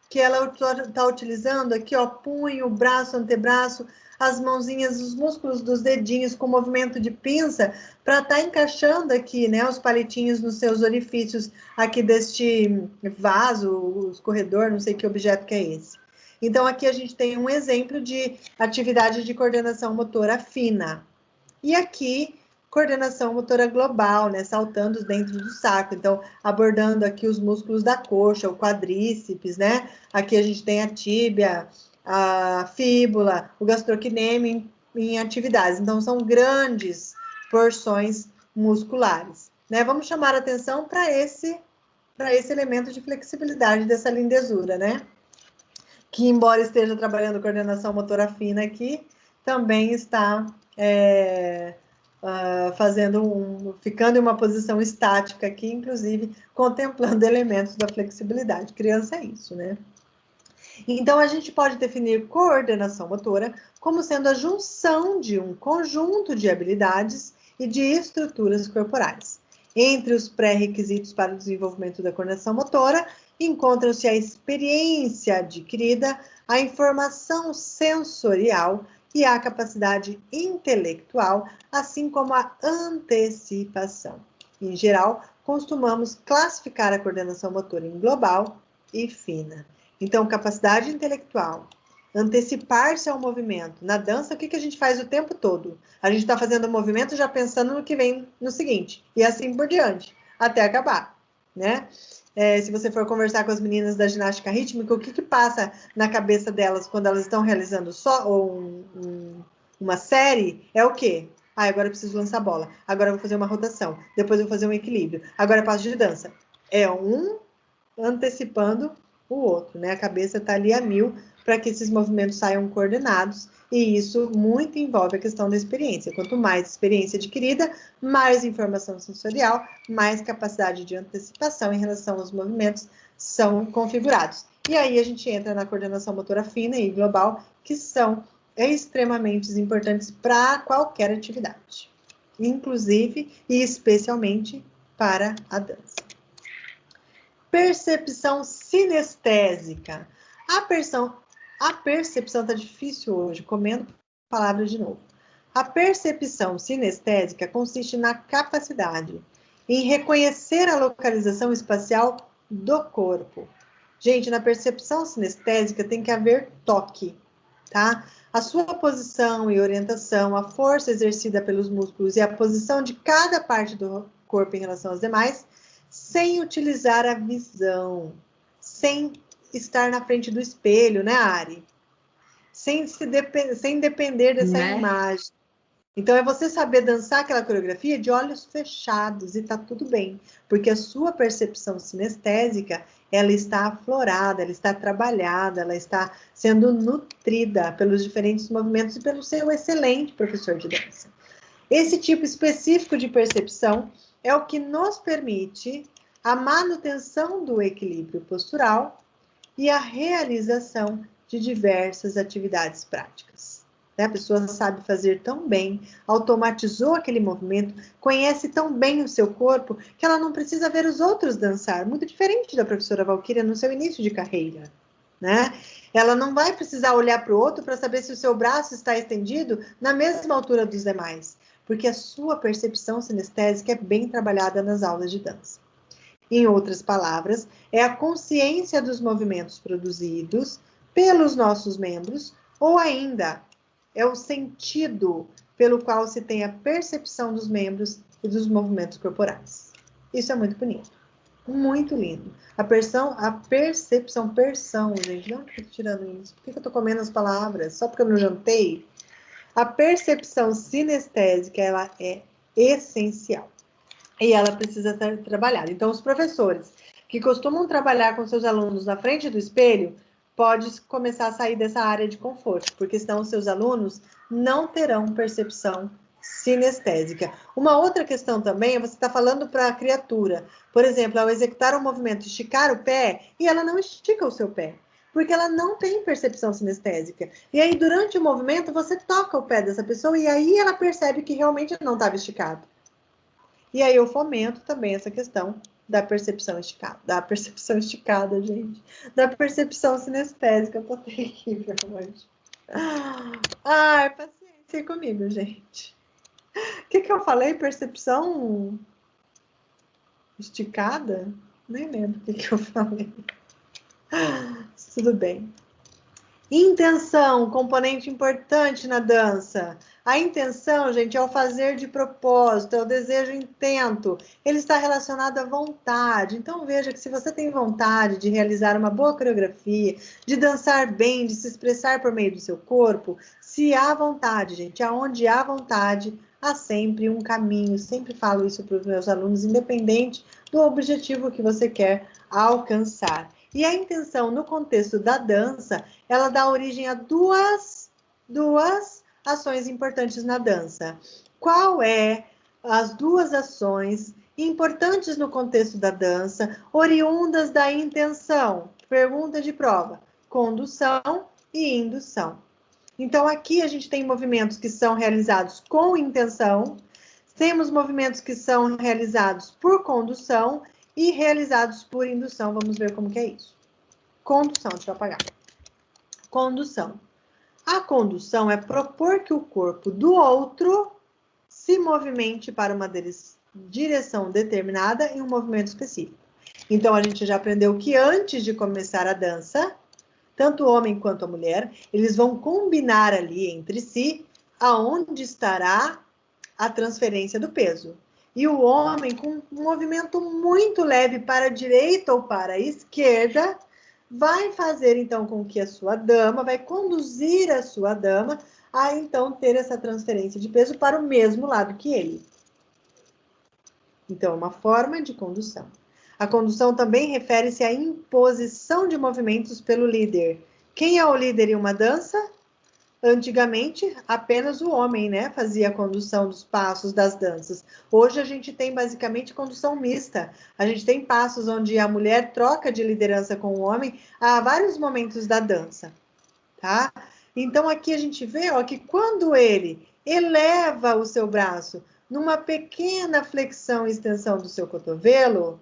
que ela está utilizando aqui, ó, punho, braço, antebraço, as mãozinhas, os músculos dos dedinhos com movimento de pinça, para estar encaixando aqui, né, os palitinhos nos seus orifícios aqui deste vaso, escorredor, não sei que objeto que é esse. Então, aqui a gente tem um exemplo de atividade de coordenação motora fina. E aqui, coordenação motora global, né, saltando dentro do saco. Então, abordando aqui os músculos da coxa, o quadríceps, né? Aqui a gente tem a tíbia, a fíbula, o gastrocnêmio em atividades. Então, são grandes porções musculares, né? Vamos chamar a atenção para esse elemento de flexibilidade dessa lindezura, né? Que, embora esteja trabalhando coordenação motora fina aqui, também está ficando em uma posição estática aqui, inclusive contemplando elementos da flexibilidade. Criança é isso, né? Então, a gente pode definir coordenação motora como sendo a junção de um conjunto de habilidades e de estruturas corporais. Entre os pré-requisitos para o desenvolvimento da coordenação motora, encontram-se a experiência adquirida, a informação sensorial e a capacidade intelectual, assim como a antecipação. Em geral, costumamos classificar a coordenação motora em global e fina. Então, capacidade intelectual, antecipar-se ao movimento. Na dança, o que a gente faz o tempo todo? A gente está fazendo o movimento já pensando no que vem no seguinte, e assim por diante, até acabar, né? Se você for conversar com as meninas da ginástica rítmica, o que passa na cabeça delas quando elas estão realizando só Uma série é o quê? Ah, agora eu preciso lançar a bola. Agora eu vou fazer uma rotação. Depois eu vou fazer um equilíbrio. Agora é passo de dança. É um antecipando o outro, né? A cabeça está ali a mil para que esses movimentos saiam coordenados. E isso muito envolve a questão da experiência. Quanto mais experiência adquirida, mais informação sensorial, mais capacidade de antecipação em relação aos movimentos são configurados. E aí a gente entra na coordenação motora fina e global, que são extremamente importantes para qualquer atividade, inclusive e especialmente para a dança. Percepção sinestésica. A percepção tá difícil hoje, comendo palavras de novo. A percepção sinestésica consiste na capacidade em reconhecer a localização espacial do corpo. Gente, na percepção sinestésica tem que haver toque, tá? A sua posição e orientação, a força exercida pelos músculos e a posição de cada parte do corpo em relação às demais, sem utilizar a visão, sem estar na frente do espelho, né, Ari? Sem depender dessa imagem. Então, é você saber dançar aquela coreografia de olhos fechados e tá tudo bem, porque a sua percepção sinestésica, ela está aflorada, ela está trabalhada, ela está sendo nutrida pelos diferentes movimentos e pelo seu excelente professor de dança. Esse tipo específico de percepção é o que nos permite a manutenção do equilíbrio postural e a realização de diversas atividades práticas. A pessoa sabe fazer tão bem, automatizou aquele movimento, conhece tão bem o seu corpo, que ela não precisa ver os outros dançar, muito diferente da professora Valquíria no seu início de carreira, né? Ela não vai precisar olhar para o outro para saber se o seu braço está estendido na mesma altura dos demais, porque a sua percepção sinestésica é bem trabalhada nas aulas de dança. Em outras palavras, é a consciência dos movimentos produzidos pelos nossos membros, ou ainda é o sentido pelo qual se tem a percepção dos membros e dos movimentos corporais. Isso é muito bonito, muito lindo. A percepção, gente, de onde eu tô tirando isso? Por que eu tô comendo as palavras? Só porque eu não jantei? A percepção sinestésica, ela é essencial. E ela precisa ser trabalhada. Então, os professores que costumam trabalhar com seus alunos na frente do espelho, pode começar a sair dessa área de conforto, porque senão os seus alunos não terão percepção sinestésica. Uma outra questão também é você estar falando para a criatura, por exemplo, ao executar um movimento, esticar o pé, e ela não estica o seu pé, porque ela não tem percepção sinestésica. E aí, durante o movimento, você toca o pé dessa pessoa, e aí ela percebe que realmente não estava esticado. E aí eu fomento também essa questão da percepção esticada, gente. Da percepção sinestésica. Eu tô terrível hoje. Ai, paciência comigo, gente. O que eu falei? Percepção esticada? Nem lembro o que eu falei. Tudo bem. Intenção, componente importante na dança. A intenção, gente, é o fazer de propósito, é o desejo intento. Ele está relacionado à vontade. Então, veja que se você tem vontade de realizar uma boa coreografia, de dançar bem, de se expressar por meio do seu corpo, se há vontade, gente, aonde há vontade, há sempre um caminho. Sempre falo isso para os meus alunos, independente do objetivo que você quer alcançar. E a intenção, no contexto da dança, ela dá origem a duas ações importantes na dança. Qual é as duas ações importantes no contexto da dança, oriundas da intenção? Pergunta de prova. Condução e indução. Então, aqui a gente tem movimentos que são realizados com intenção, temos movimentos que são realizados por condução e realizados por indução. Vamos ver como que é isso. Condução, deixa eu apagar. Condução. A condução é propor que o corpo do outro se movimente para uma direção determinada em um movimento específico. Então, a gente já aprendeu que antes de começar a dança, tanto o homem quanto a mulher, eles vão combinar ali entre si aonde estará a transferência do peso. E o homem, com um movimento muito leve para a direita ou para a esquerda, vai fazer, então, com que a sua dama, vai conduzir a sua dama a então ter essa transferência de peso para o mesmo lado que ele. Então, é uma forma de condução. A condução também refere-se à imposição de movimentos pelo líder. Quem é o líder em uma dança? Antigamente, apenas o homem, né, fazia a condução dos passos das danças. Hoje a gente tem basicamente condução mista. A gente tem passos onde a mulher troca de liderança com o homem a vários momentos da dança, tá? Então aqui a gente vê, ó, que quando ele eleva o seu braço numa pequena flexão e extensão do seu cotovelo,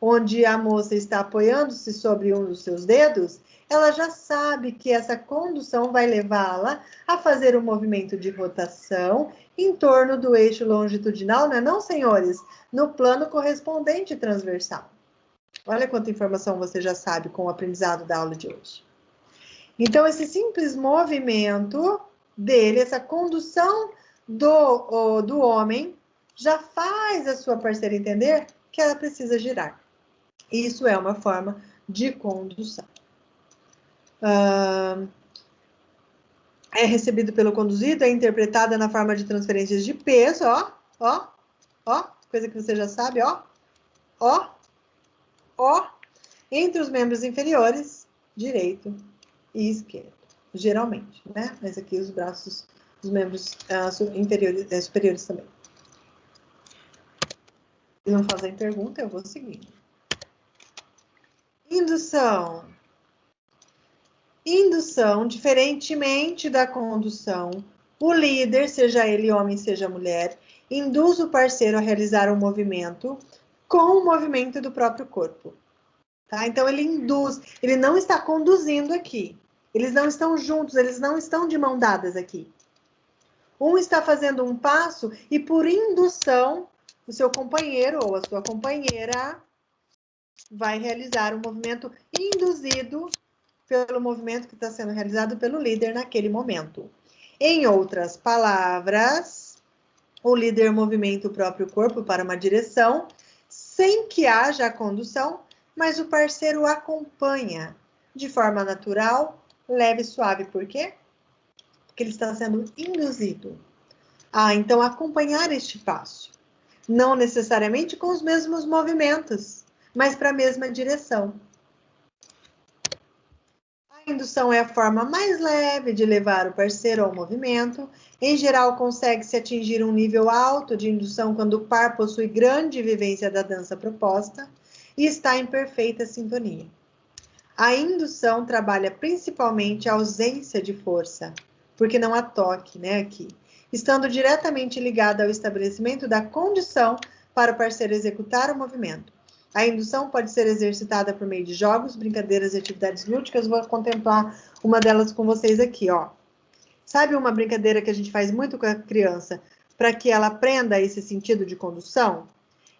onde a moça está apoiando-se sobre um dos seus dedos, ela já sabe que essa condução vai levá-la a fazer um movimento de rotação em torno do eixo longitudinal, né? Não, senhores, no plano correspondente transversal. Olha quanta informação você já sabe com o aprendizado da aula de hoje. Então, esse simples movimento dele, essa condução do homem, já faz a sua parceira entender que ela precisa girar. Isso é uma forma de condução. É recebido pelo conduzido, é interpretada na forma de transferências de peso, ó, coisa que você já sabe, ó, entre os membros inferiores, direito e esquerdo, geralmente, né? Mas aqui os braços, os membros superiores também. Se não fazem pergunta, eu vou seguindo. Indução. Indução, diferentemente da condução, o líder, seja ele homem, seja mulher, induz o parceiro a realizar um movimento com o movimento do próprio corpo. Tá? Então, ele induz, ele não está conduzindo aqui. Eles não estão juntos, eles não estão de mão dadas aqui. Um está fazendo um passo e, por indução, o seu companheiro ou a sua companheira vai realizar um movimento induzido pelo movimento que está sendo realizado pelo líder naquele momento. Em outras palavras, o líder movimenta o próprio corpo para uma direção, sem que haja a condução, mas o parceiro acompanha de forma natural, leve e suave. Por quê? Porque ele está sendo induzido a, então, acompanhar este passo. Não necessariamente com os mesmos movimentos, mas para a mesma direção. A indução é a forma mais leve de levar o parceiro ao movimento. Em geral, consegue-se atingir um nível alto de indução quando o par possui grande vivência da dança proposta e está em perfeita sintonia. A indução trabalha principalmente a ausência de força, porque não há toque, né, aqui, estando diretamente ligada ao estabelecimento da condição para o parceiro executar o movimento. A indução pode ser exercitada por meio de jogos, brincadeiras e atividades lúdicas. Vou contemplar uma delas com vocês aqui, ó. Sabe uma brincadeira que a gente faz muito com a criança para que ela aprenda esse sentido de condução?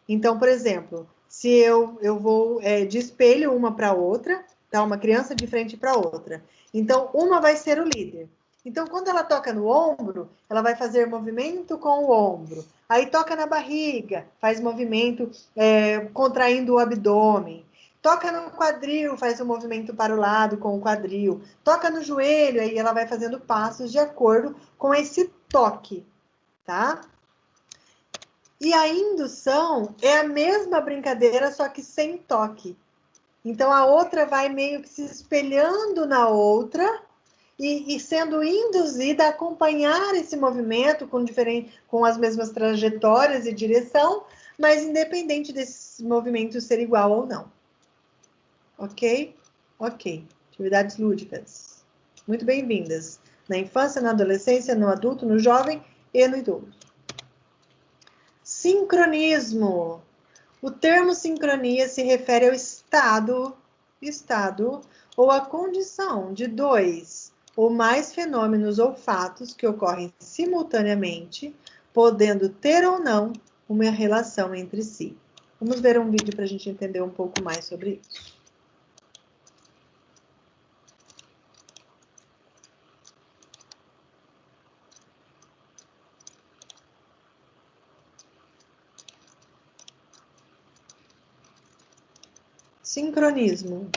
Então, por exemplo, se eu vou de espelho uma para outra, tá? Uma criança de frente para outra. Então, uma vai ser o líder. Então, quando ela toca no ombro, ela vai fazer movimento com o ombro. Aí toca na barriga, faz movimento contraindo o abdômen. Toca no quadril, faz um movimento para o lado com o quadril. Toca no joelho, aí ela vai fazendo passos de acordo com esse toque, tá? E a indução é a mesma brincadeira, só que sem toque. Então, a outra vai meio que se espelhando na outra e sendo induzida a acompanhar esse movimento com as mesmas trajetórias e direção, mas independente desse movimento ser igual ou não. Ok? Ok. Atividades lúdicas. Muito bem-vindas. Na infância, na adolescência, no adulto, no jovem e no idoso. Sincronismo. O termo sincronia se refere ao estado ou à condição de dois ou mais fenômenos ou fatos que ocorrem simultaneamente, podendo ter ou não uma relação entre si. Vamos ver um vídeo para a gente entender um pouco mais sobre isso. Sincronismo.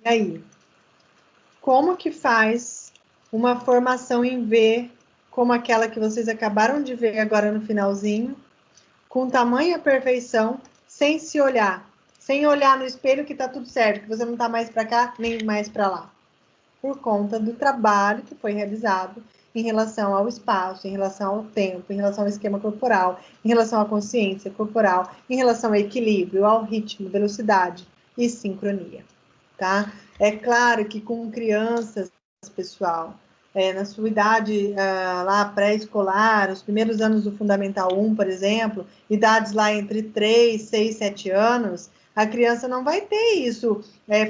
E aí, como que faz uma formação em V, como aquela que vocês acabaram de ver agora no finalzinho, com tamanha perfeição, sem se olhar, sem olhar no espelho que está tudo certo, que você não está mais para cá, nem mais para lá, por conta do trabalho que foi realizado em relação ao espaço, em relação ao tempo, em relação ao esquema corporal, em relação à consciência corporal, em relação ao equilíbrio, ao ritmo, velocidade e sincronia. Tá? É claro que com crianças, pessoal, na sua idade lá pré-escolar, os primeiros anos do Fundamental 1, por exemplo, idades lá entre 3, 6, 7 anos, a criança não vai ter isso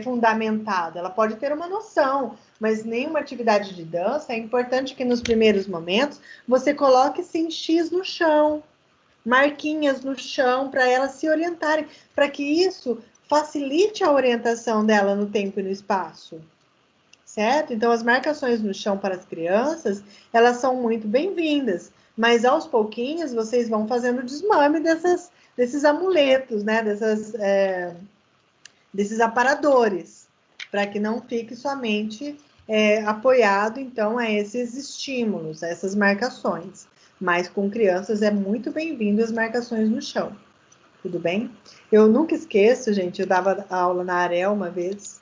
fundamentado. Ela pode ter uma noção, mas nenhuma atividade de dança, é importante que nos primeiros momentos você coloque sim X no chão, marquinhas no chão para elas se orientarem, para que isso facilite a orientação dela no tempo e no espaço, certo? Então, as marcações no chão para as crianças, elas são muito bem-vindas, mas aos pouquinhos vocês vão fazendo o desmame desses amuletos, né? Desses aparadores, para que não fique somente apoiado, então, a esses estímulos, a essas marcações. Mas com crianças é muito bem-vindo as marcações no chão. tudo bem? Eu nunca esqueço, gente, eu dava aula na Arel uma vez,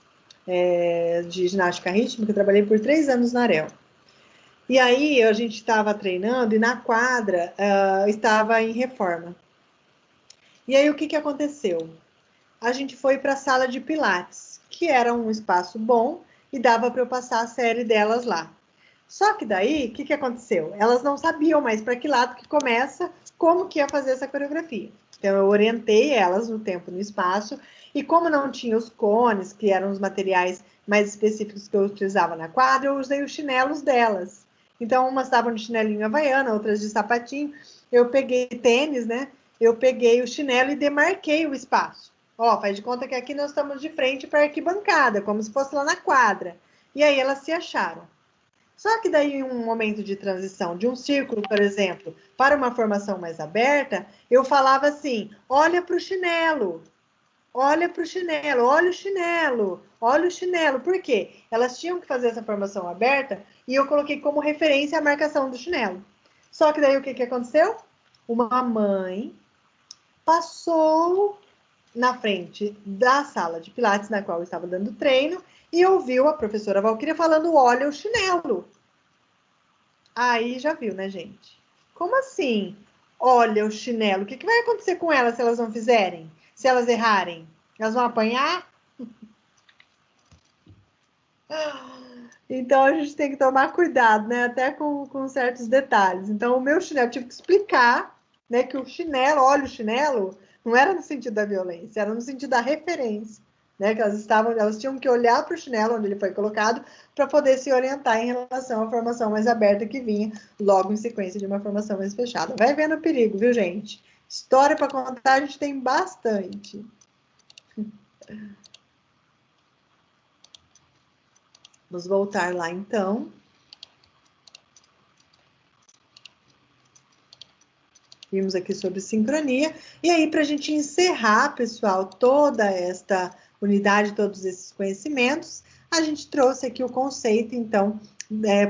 de ginástica rítmica, eu trabalhei por 3 anos na Arel. E aí a gente estava treinando e na quadra estava em reforma. E aí o que aconteceu? A gente foi para a sala de Pilates, que era um espaço bom e dava para eu passar a série delas lá. Só que daí, o que aconteceu? Elas não sabiam mais para que lado que começa, como que ia fazer essa coreografia. Então, eu orientei elas no tempo e no espaço, e como não tinha os cones, que eram os materiais mais específicos que eu utilizava na quadra, eu usei os chinelos delas. Então, umas estavam de chinelinho havaiana, outras de sapatinho. Eu peguei tênis, né? Eu peguei o chinelo e demarquei o espaço. Ó, faz de conta que aqui nós estamos de frente para a arquibancada, como se fosse lá na quadra. E aí elas se acharam. Só que daí, em um momento de transição de um círculo, por exemplo, para uma formação mais aberta, eu falava assim, olha para o chinelo, olha para o chinelo, olha o chinelo, olha o chinelo. Por quê? Elas tinham que fazer essa formação aberta e eu coloquei como referência a marcação do chinelo. Só que daí o que aconteceu? Uma mãe passou na frente da sala de Pilates, na qual eu estava dando treino, e ouviu a professora Valquíria falando, olha o chinelo. Aí já viu, né, gente? Como assim? Olha o chinelo. O que vai acontecer com elas se elas não fizerem? Se elas errarem? Elas vão apanhar? Então, a gente tem que tomar cuidado, né? Até com certos detalhes. Então, o meu chinelo, eu tive que explicar, né, que o chinelo, olha o chinelo, não era no sentido da violência, era no sentido da referência, né? Que elas tinham que olhar para o chinelo onde ele foi colocado para poder se orientar em relação à formação mais aberta que vinha logo em sequência de uma formação mais fechada. Vai vendo o perigo, viu, gente? História para contar a gente tem bastante. Vamos voltar lá, então. Vimos aqui sobre sincronia. E aí, para a gente encerrar, pessoal, toda esta unidade, todos esses conhecimentos, a gente trouxe aqui o conceito, então,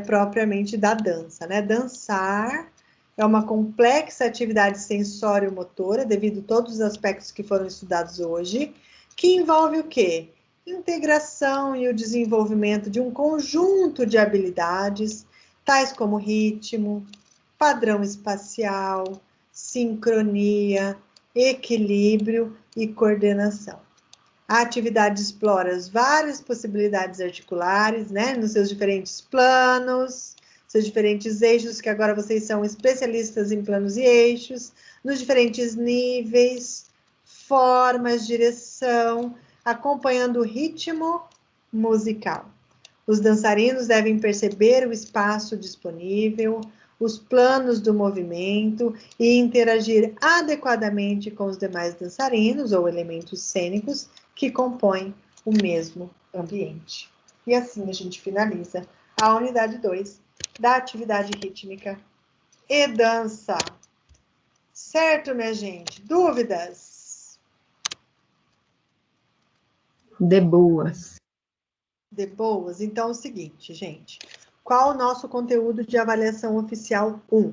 propriamente da dança, né? Dançar é uma complexa atividade sensório-motora, devido a todos os aspectos que foram estudados hoje, que envolve o quê? Integração e o desenvolvimento de um conjunto de habilidades, tais como ritmo, padrão espacial, sincronia, equilíbrio e coordenação. A atividade explora as várias possibilidades articulares, né, nos seus diferentes planos, seus diferentes eixos, que agora vocês são especialistas em planos e eixos, nos diferentes níveis, formas, direção, acompanhando o ritmo musical. Os dançarinos devem perceber o espaço disponível, os planos do movimento e interagir adequadamente com os demais dançarinos ou elementos cênicos que compõem o mesmo ambiente. E assim a gente finaliza a unidade 2 da atividade rítmica e dança. Certo, minha gente? Dúvidas? De boas. De boas? Então é o seguinte, gente. Qual o nosso conteúdo de avaliação oficial 1?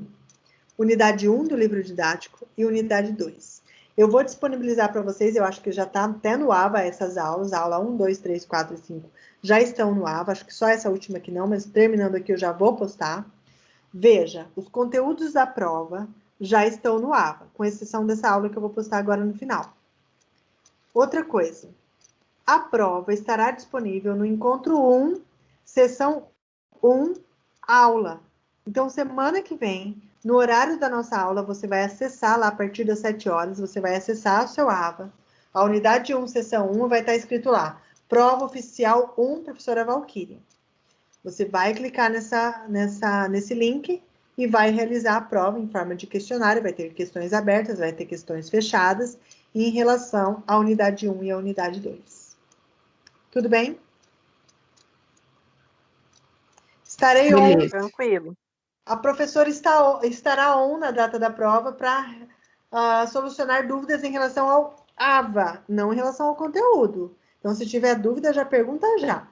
Unidade 1 do livro didático e unidade 2. Eu vou disponibilizar para vocês, eu acho que já está até no AVA essas aulas, aula 1, 2, 3, 4 e 5 já estão no AVA, acho que só essa última aqui não, mas terminando aqui eu já vou postar. Veja, os conteúdos da prova já estão no AVA, com exceção dessa aula que eu vou postar agora no final. Outra coisa, a prova estará disponível no encontro 1, sessão 1, aula. Então, semana que vem, no horário da nossa aula, você vai acessar lá a partir das 7 horas, você vai acessar o seu AVA. A unidade 1, sessão 1, vai estar escrito lá, prova oficial 1, professora Valquíria. Você vai clicar nesse link e vai realizar a prova em forma de questionário, vai ter questões abertas, vai ter questões fechadas em relação à unidade 1 e à unidade 2. Tudo bem? Estarei on. Tranquilo. A professora estará on na data da prova para solucionar dúvidas em relação ao AVA, não em relação ao conteúdo. Então, se tiver dúvida, já pergunta já,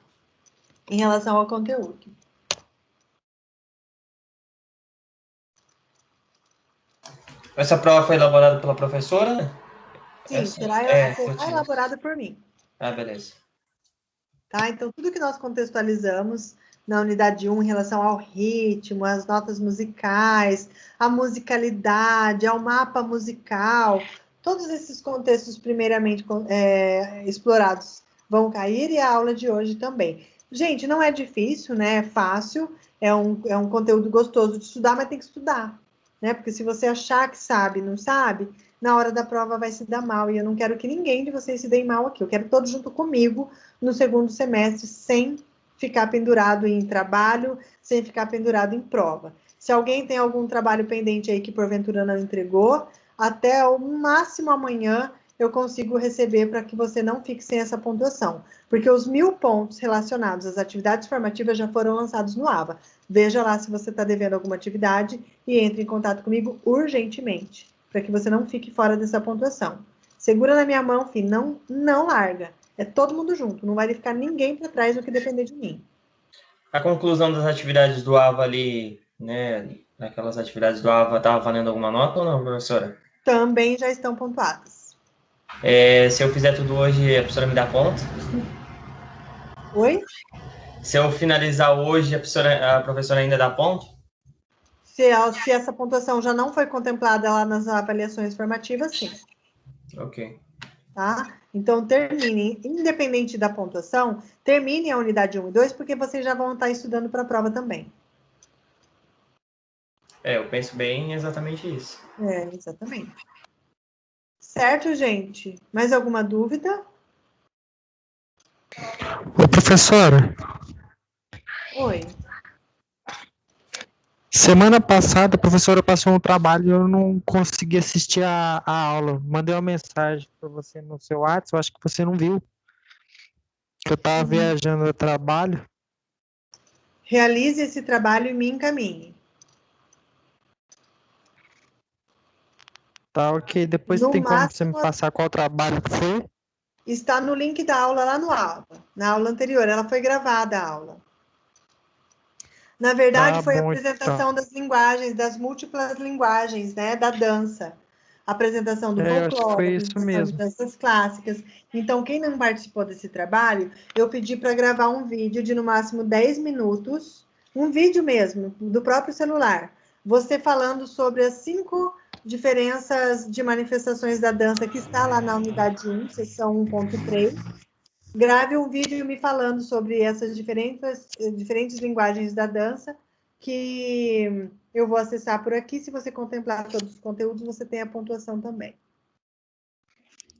em relação ao conteúdo. Essa prova foi elaborada pela professora? Sim, será rotina. elaborada por mim. Ah, beleza. Tá? Então, tudo que nós contextualizamos na unidade 1 em relação ao ritmo, às notas musicais, à musicalidade, ao mapa musical, todos esses contextos primeiramente explorados vão cair e a aula de hoje também. Gente, não é difícil, né? É fácil, é um conteúdo gostoso de estudar, mas tem que estudar, né? Porque se você achar que sabe e não sabe, na hora da prova vai se dar mal, e eu não quero que ninguém de vocês se dê mal aqui, eu quero todos junto comigo no segundo semestre, sem ficar pendurado em trabalho, sem ficar pendurado em prova. Se alguém tem algum trabalho pendente aí que porventura não entregou, até o máximo amanhã eu consigo receber para que você não fique sem essa pontuação. Porque os 1000 pontos relacionados às atividades formativas já foram lançados no AVA. Veja lá se você está devendo alguma atividade e entre em contato comigo urgentemente, para que você não fique fora dessa pontuação. Segura na minha mão, filho, não larga. É todo mundo junto, não vai ficar ninguém para trás no que depender de mim. A conclusão das atividades do AVA ali, né? Naquelas atividades do AVA, estava valendo alguma nota ou não, professora? Também já estão pontuadas. Se eu fizer tudo hoje, a professora me dá ponto? Oi? Se eu finalizar hoje, a professora ainda dá ponto? Se essa pontuação já não foi contemplada lá nas avaliações formativas, sim. Ok. Tá? Então, termine, independente da pontuação, termine a unidade 1 e 2, porque vocês já vão estar estudando para a prova também. Eu penso bem exatamente isso. Exatamente. Certo, gente? Mais alguma dúvida? Ô, professora. Oi. Semana passada a professora passou um trabalho e eu não consegui assistir a aula. Mandei uma mensagem para você no seu WhatsApp, eu acho que você não viu. Eu estava viajando a trabalho. Realize esse trabalho e me encaminhe. Tá, ok. Depois No tem como máximo, você me passar qual trabalho que foi? Está no link da aula lá no AVA. Na aula anterior, ela foi gravada a aula. Na verdade, foi a apresentação das linguagens, das múltiplas linguagens, né, da dança. A apresentação do folclore, a apresentação de danças clássicas. Então, quem não participou desse trabalho, eu pedi para gravar um vídeo de no máximo 10 minutos, um vídeo mesmo, do próprio celular. Você falando sobre as 5 diferenças de manifestações da dança que está lá na unidade 1, seção 1.3. Grave um vídeo me falando sobre essas diferentes linguagens da dança, que eu vou acessar por aqui. Se você contemplar todos os conteúdos, você tem a pontuação também.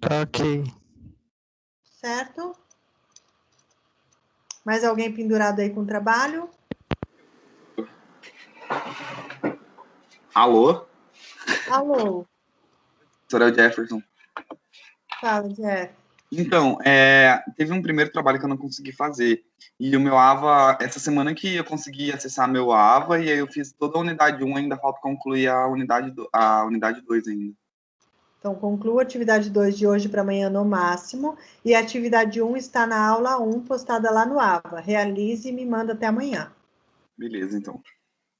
Ok. Certo? Mais alguém pendurado aí com o trabalho? Alô? Alô? Professor Jefferson. Fala, Jeff. Então, teve um primeiro trabalho que eu não consegui fazer. E o meu AVA, essa semana que eu consegui acessar meu AVA, e aí eu fiz toda a unidade 1, ainda falta concluir a unidade 2 ainda. Então, conclua a atividade 2 de hoje para amanhã no máximo, e a atividade 1 está na aula 1, postada lá no AVA. Realize e me manda até amanhã. Beleza, então.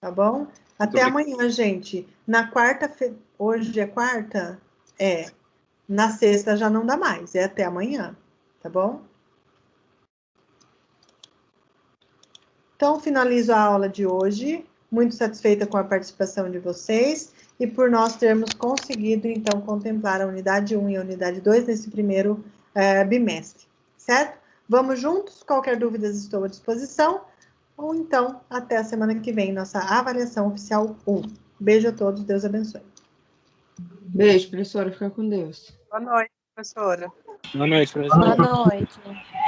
Tá bom? Até amanhã, gente. Na quarta-feira... Hoje é quarta? Na sexta já não dá mais, é até amanhã, tá bom? Então, finalizo a aula de hoje, muito satisfeita com a participação de vocês e por nós termos conseguido, então, contemplar a unidade 1 e a unidade 2 nesse primeiro bimestre, certo? Vamos juntos? Qualquer dúvida, estou à disposição. Ou então, até a semana que vem, nossa avaliação oficial 1. Beijo a todos, Deus abençoe. Beijo, professora, fica com Deus. Boa noite, professora. Boa noite, professora. Boa noite.